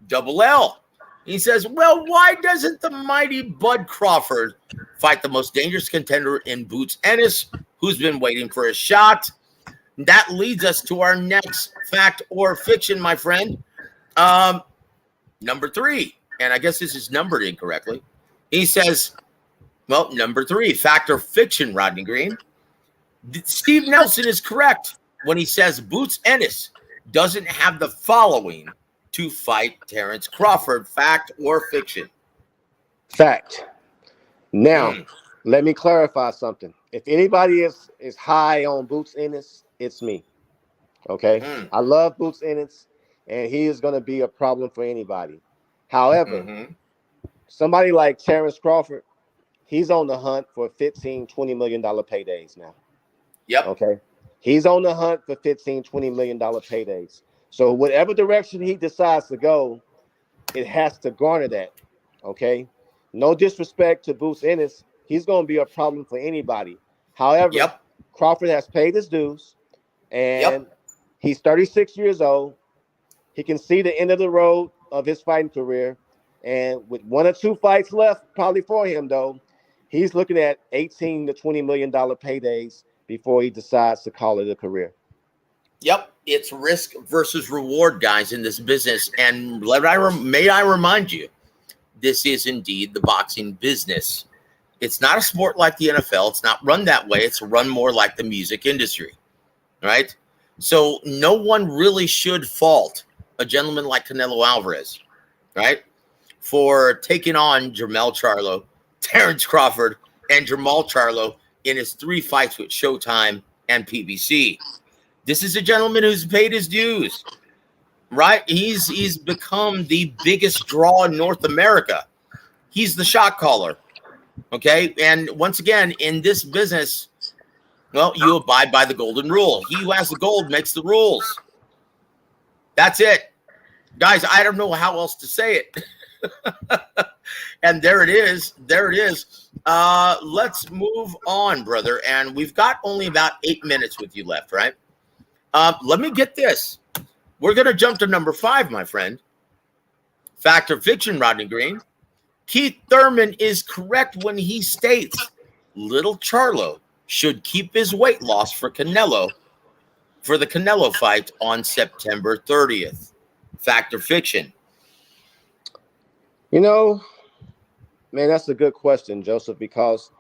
W.A.W. He says, well, why doesn't the mighty Bud Crawford fight the most dangerous contender in Boots Ennis, who's been waiting for a shot? That leads us to our next fact or fiction, my friend. Number 3, and I guess this is numbered incorrectly. He says, well, number 3, fact or fiction, Rodney Green. Steve Nelson is correct when he says Boots Ennis doesn't have the following to fight Terrence Crawford. Fact or fiction? Fact. Now, let me clarify something. If anybody is high on Boots Ennis, it's me. Okay? I love Boots Ennis, and he is going to be a problem for anybody. However, somebody like Terrence Crawford, he's on the hunt for $15, $20 million paydays now. Yep. Okay? He's on the hunt for $15, $20 million paydays. So whatever direction he decides to go, it has to garner that. Okay? No disrespect to Boots Ennis. He's going to be a problem for anybody. However, Crawford has paid his dues, and he's 36 years old. He can see the end of the road of his fighting career. And with 1 or 2 fights left, probably for him, though, he's looking at $18 to $20 million paydays before he decides to call it a career. Yep. It's risk versus reward, guys, in this business. And may I remind you, this is indeed the boxing business. It's not a sport like the NFL. It's not run that way. It's run more like the music industry, right? So no one really should fault a gentleman like Canelo Alvarez, right, for taking on Jermell Charlo, Terrence Crawford, and Jermall Charlo in his 3 fights with Showtime and PBC. This is a gentleman who's paid his dues, right? He's become the biggest draw in North America. He's the shot caller, okay? And once again, in this business, well, you abide by the golden rule. He who has the gold makes the rules. That's it. Guys, I don't know how else to say it. And there it is. There it is. Let's move on, brother. And we've got only about 8 minutes with you left, right? Let me get this. We're going to jump to number 5, my friend. Fact or fiction, Rodney Green? Keith Thurman is correct when he states Little Charlo should keep his weight loss for the Canelo fight on September 30th. Fact or fiction? You know, man, that's a good question, Joseph, because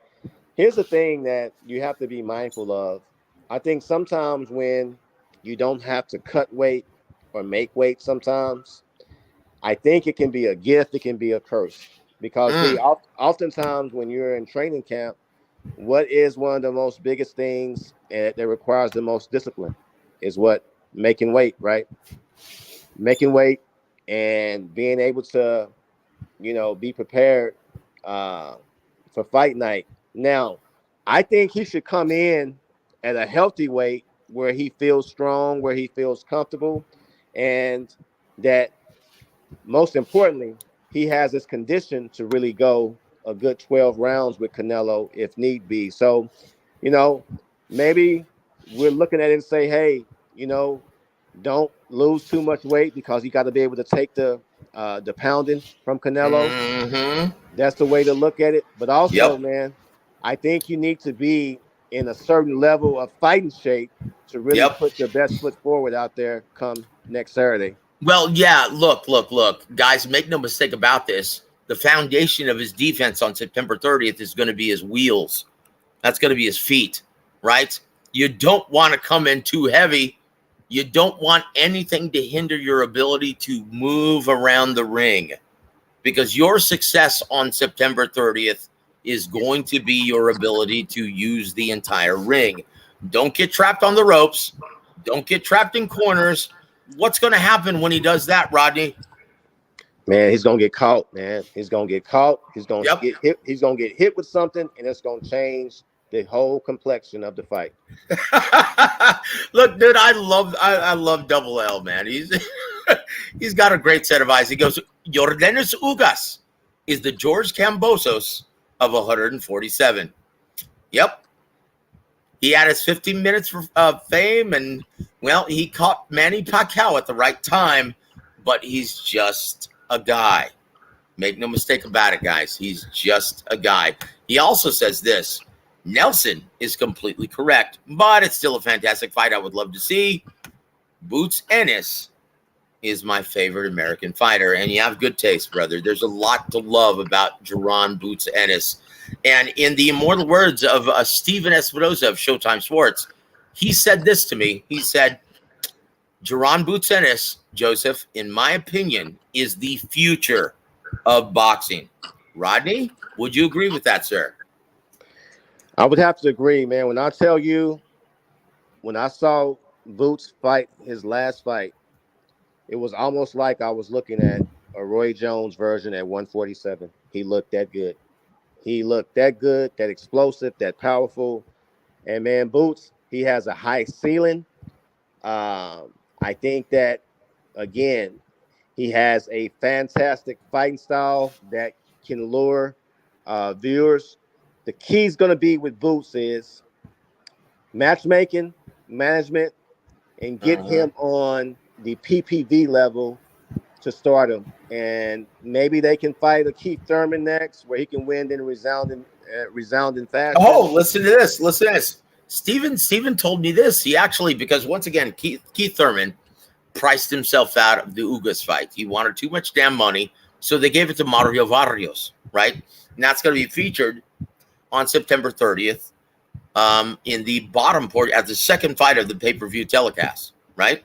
here's the thing that you have to be mindful of. I think sometimes when you don't have to cut weight or make weight sometimes, I think it can be a gift, it can be a curse. Because see, oftentimes when you're in training camp, what is one of the most biggest things that requires the most discipline is what? Making weight, right? Making weight and being able to, be prepared for fight night. Now, I think he should come in at a healthy weight where he feels strong, where he feels comfortable, and that most importantly, he has this condition to really go a good 12 rounds with Canelo if need be. So, maybe we're looking at it and say, hey, don't lose too much weight because you got to be able to take the pounding from Canelo. Mm-hmm. That's the way to look at it. But also, Yep. man, I think you need to be in a certain level of fighting shape to really Yep. put your best foot forward out there come next Saturday. Well, yeah, look. Guys, make no mistake about this. The foundation of his defense on September 30th is going to be his wheels. That's going to be his feet, right? You don't want to come in too heavy. You don't want anything to hinder your ability to move around the ring, because your success on September 30th is going to be your ability to use the entire ring. Don't get trapped on the ropes. Don't get trapped in corners. What's going to happen when he does that, Rodney? Man, he's gonna get caught, man. He's gonna get caught. He's gonna Yep. get hit. He's gonna get hit with something, and it's gonna change the whole complexion of the fight. Look, dude, I love W.A.W, man. He's got a great set of eyes. He goes, Yordenis Ugas is the George Kambosos of 147. Yep. He had his 15 minutes of fame, and, well, he caught Manny Pacquiao at the right time, but he's just a guy. Make no mistake about it, guys. He's just a guy. He also says this: Nelson is completely correct, but it's still a fantastic fight I would love to see. Boots Ennis is my favorite American fighter, and you have good taste, brother. There's a lot to love about Jaron Boots Ennis. And in the immortal words of Steven Espinoza of Showtime Sports, he said this to me. He said, Jaron Boots Ennis, Joseph, in my opinion, is the future of boxing. Rodney, would you agree with that, sir? I would have to agree, man. When I tell you, when I saw Boots fight his last fight, it was almost like I was looking at a Roy Jones version at 147. He looked that good. He looked that good, that explosive, that powerful. And, man, Boots, he has a high ceiling. I think that, again, he has a fantastic fighting style that can lure viewers. The key is going to be with Boots is matchmaking, management, and get him on the PPV level to start him. And maybe they can fight a Keith Thurman next, where he can win in resounding fashion. Oh, listen to this. Listen to this. Steven told me this. He actually, because once again, Keith Thurman priced himself out of the Ugas fight. He wanted too much damn money, so they gave it to Mario Barrios, right? And that's going to be featured on September 30th in the bottom port at the second fight of the pay-per-view telecast, right?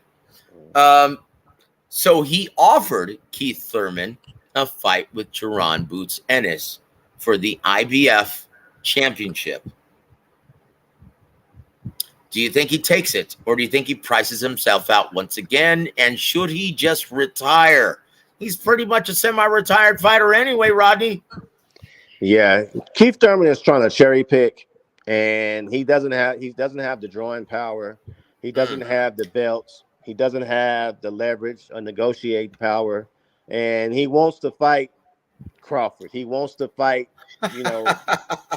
So he offered Keith Thurman a fight with Jaron Boots Ennis for the IBF championship. Do you think he takes it, or do you think he prices himself out once again? And should he just retire? He's pretty much a semi-retired fighter anyway, Rodney. Yeah, Keith Thurman is trying to cherry pick, and he doesn't have the drawing power. He doesn't have the belts. He doesn't have the leverage or negotiating power, and he wants to fight Crawford. He wants to fight, you know,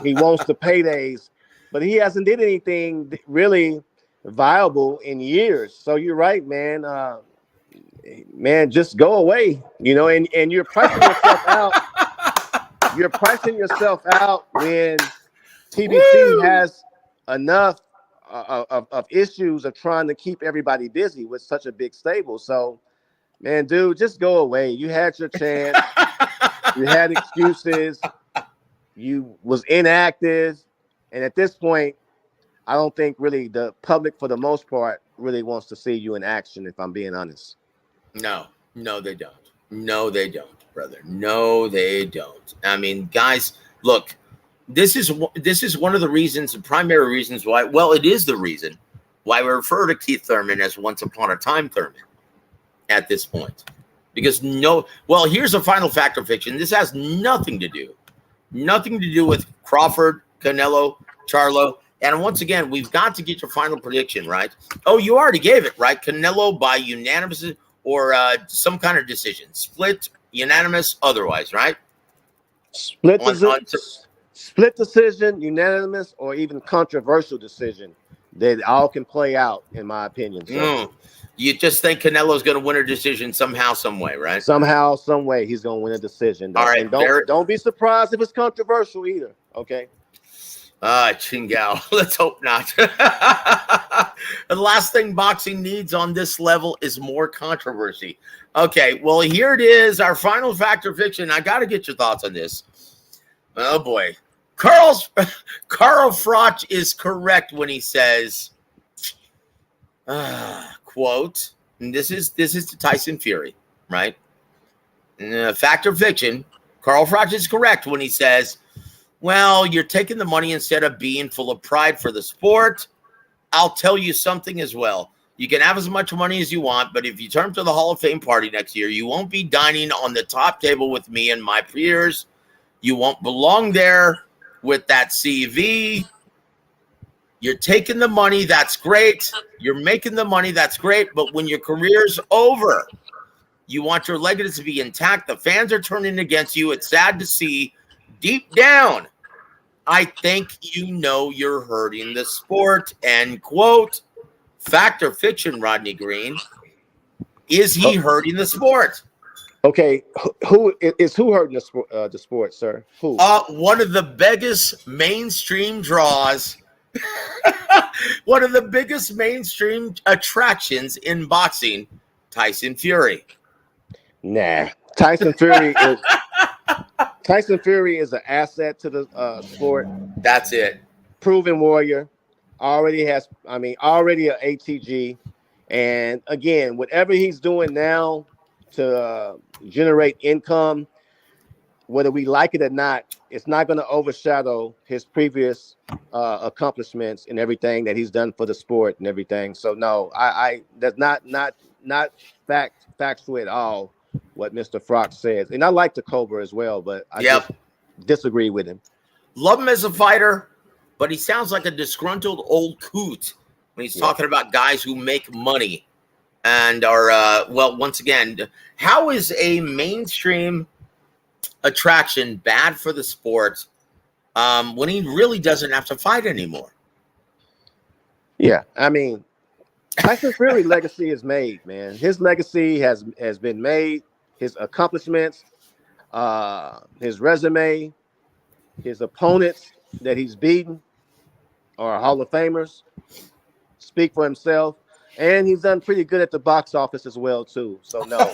he wants the paydays, but he hasn't did anything really viable in years. So you're right, man. Man, just go away, you know, and you're pricing yourself out. You're pricing yourself out when TBC has enough of issues of trying to keep everybody busy with such a big stable. So, man, dude, just go away. You had your chance. You had excuses. You was inactive. And at this point, I don't think really the public, for the most part, really wants to see you in action, if I'm being honest. No, they don't. No, they don't, brother. No, they don't. I mean, guys, look, this is one of the reasons, the primary reasons why, well, it is the reason why we refer to Keith Thurman as Once Upon a Time Thurman at this point. Because well, here's a final fact or fiction. This has nothing to do with Crawford, Canelo, Charlo. And once again, we've got to get your final prediction, right? Oh, you already gave it, right? Canelo by unanimous or some kind of decision. Split, unanimous, otherwise, right? Split decision, unanimous, or even controversial decision. That all can play out, in my opinion. So. You just think Canelo's going to win a decision somehow, some way, right? Somehow, some way, he's going to win a decision. All right, and don't be surprised if it's controversial either. Okay. Chingao. Let's hope not. The last thing boxing needs on this level is more controversy. Okay, well, here it is, our final fact or fiction. I got to get your thoughts on this. Oh boy, Carl Froch is correct when he says, quote, and this is to Tyson Fury, right? Fact or fiction, Carl Froch is correct when he says, well, you're taking the money instead of being full of pride for the sport. I'll tell you something as well. You can have as much money as you want, but if you turn to the Hall of Fame party next year, you won't be dining on the top table with me and my peers. You won't belong there with that CV. You're taking the money, that's great. You're making the money, that's great. But when your career's over, you want your legacy to be intact. The fans are turning against you. It's sad to see. Deep down, I think you know you're hurting the sport. End quote. Fact or fiction, Rodney Green? Is he hurting the sport? Okay, who hurting the sport, sir? Who? One of the biggest mainstream draws. One of the biggest mainstream attractions in boxing, Tyson Fury. Nah, Tyson Fury is an asset to the sport. That's it. Proven warrior. Already an ATG. And again, whatever he's doing now to generate income, whether we like it or not, it's not going to overshadow his previous accomplishments and everything that he's done for the sport and everything. So no, I that's not factual at all what Mr. Froch says. And I like the Cobra as well, but I just disagree with him. Love him as a fighter, but he sounds like a disgruntled old coot when he's talking about guys who make money and are, well, once again, how is a mainstream attraction bad for the sport when he really doesn't have to fight anymore? Yeah, I mean, Tyson Fury's legacy is made, man. His legacy has been made. His accomplishments, his resume, his opponents that he's beaten are Hall of Famers. Speak for himself. And he's done pretty good at the box office as well, too. So, no.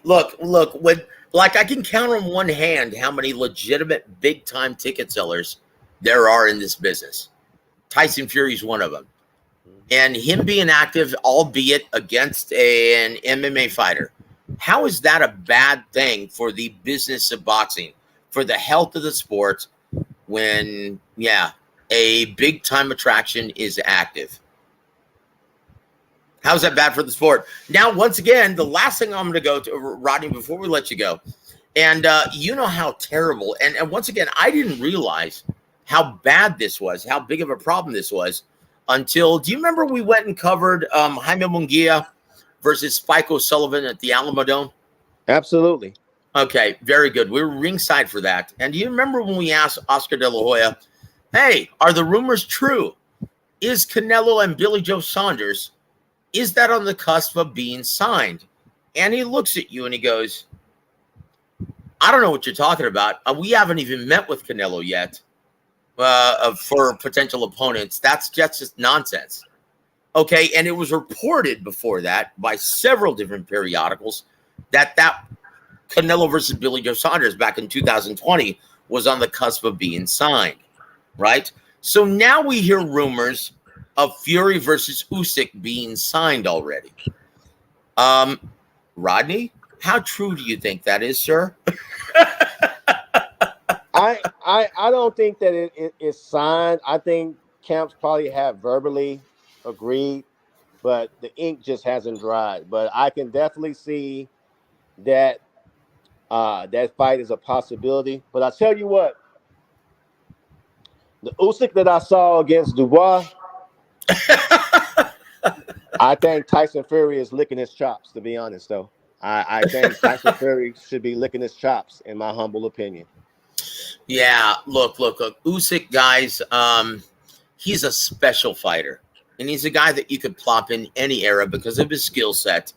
Look, when I can count on one hand how many legitimate big-time ticket sellers there are in this business. Tyson Fury's one of them. And him being active, albeit against an MMA fighter, how is that a bad thing for the business of boxing, for the health of the sport, when, a big-time attraction is active? How's that bad for the sport? Now, once again, the last thing I'm going to go to, Rodney, before we let you go, and you know how terrible, and once again, I didn't realize how bad this was, how big of a problem this was, until, do you remember we went and covered Jaime Munguia versus Spike O'Sullivan at the Alamodome? Absolutely. Okay, very good. We were ringside for that. And do you remember when we asked Oscar De La Hoya, hey, are the rumors true? Is Canelo and Billy Joe Saunders, is that on the cusp of being signed? And he looks at you and he goes, I don't know what you're talking about. We haven't even met with Canelo yet for potential opponents. That's just nonsense. Okay, and it was reported before that by several different periodicals that Canelo versus Billy Joe Saunders back in 2020 was on the cusp of being signed, right? So now we hear rumors of Fury versus Usyk being signed already. Rodney, how true do you think that is, sir? I don't think that it is signed. I think camps probably have verbally agreed, but the ink just hasn't dried. But I can definitely see that that fight is a possibility. But I tell you what, the Usyk that I saw against Dubois, I think Tyson Fury is licking his chops, to be honest, though. I think Tyson Fury should be licking his chops, in my humble opinion. Yeah, look. Usyk, guys, he's a special fighter. And he's a guy that you could plop in any era because of his skill set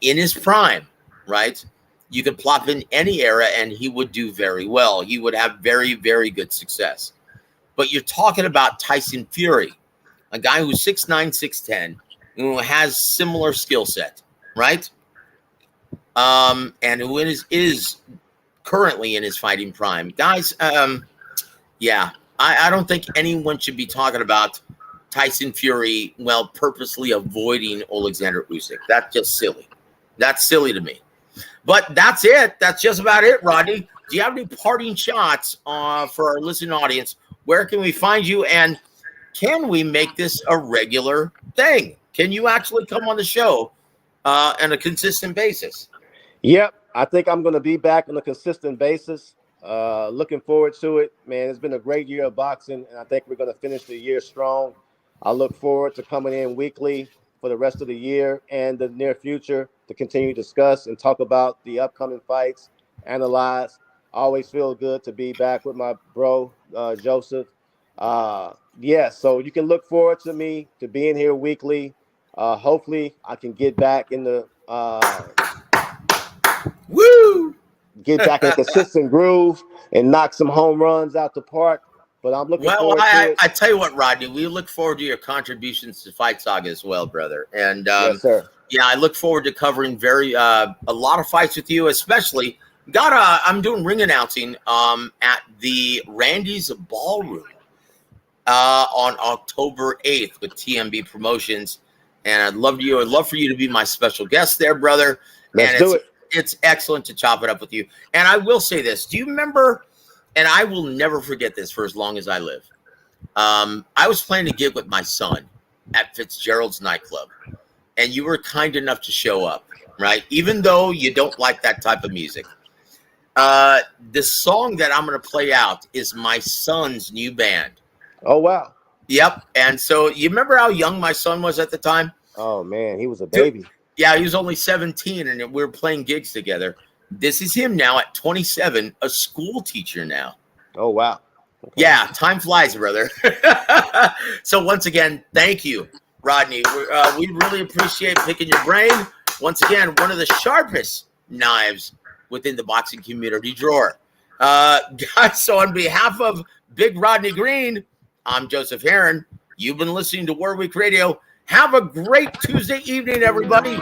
in his prime, right? You could plop in any era and he would do very well. He would have very, very good success. But you're talking about Tyson Fury, a guy who's 6'9", 6'10", who has similar skill set, right? And who is currently in his fighting prime. Guys, yeah, I don't think anyone should be talking about Tyson Fury, well, purposely avoiding Alexander Usyk. That's just silly. That's silly to me. But that's it. That's just about it, Rodney. Do you have any parting shots for our listening audience? Where can we find you? And can we make this a regular thing? Can you actually come on the show on a consistent basis? Yep. I think I'm going to be back on a consistent basis. Looking forward to it, man. It's been a great year of boxing, and I think we're going to finish the year strong. I look forward to coming in weekly for the rest of the year and the near future to continue to discuss and talk about the upcoming fights, analyze. I always feel good to be back with my bro, Joseph. Yeah, so you can look forward to me to being here weekly. Hopefully, I can get back in the get back in a consistent groove and knock some home runs out the park. But I'm looking forward to it. I tell you what, Rodney, we look forward to your contributions to Fight Saga as well, brother. And yes, sir. Yeah, I look forward to covering a lot of fights with you, especially I'm doing ring announcing at the Randy's Ballroom on October 8th with TMB Promotions. And I'd love for you to be my special guest there, brother. Let's do it. It's excellent to chop it up with you. And I will say this. Do you remember, and I will never forget this for as long as I live, I was playing a gig with my son at Fitzgerald's nightclub, and you were kind enough to show up, right? Even though you don't like that type of music. The song that I'm going to play out is my son's new band. Oh, wow. Yep. And so you remember how young my son was at the time? Oh, man, he was a baby. Yeah, he was only 17, and we were playing gigs together. This is him now at 27, a school teacher now. Oh, wow. Okay. Yeah, time flies, brother. So once again, thank you, Rodney. We really appreciate picking your brain. Once again, one of the sharpest knives within the boxing community drawer. Guys, so on behalf of Big Rodney Green, I'm Joseph Heron. You've been listening to WAWR Week Radio. Have a great Tuesday evening, everybody.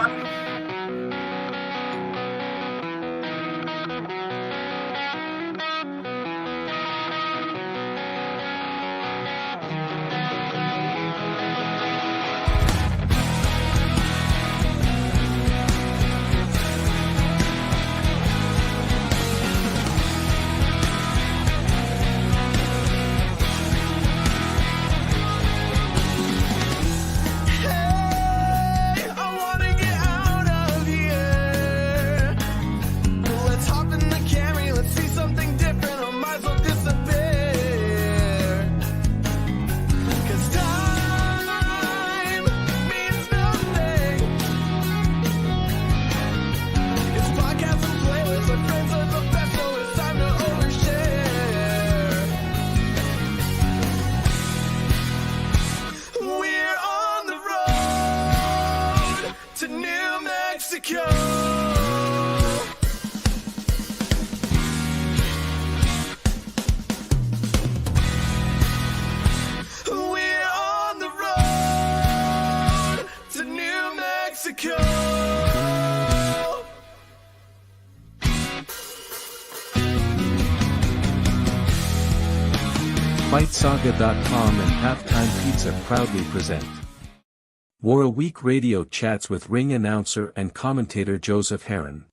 I wanna get out. FightSaga.com and Halftime Pizza proudly present WAWR Week Radio Chats with ring announcer and commentator Joseph Heron.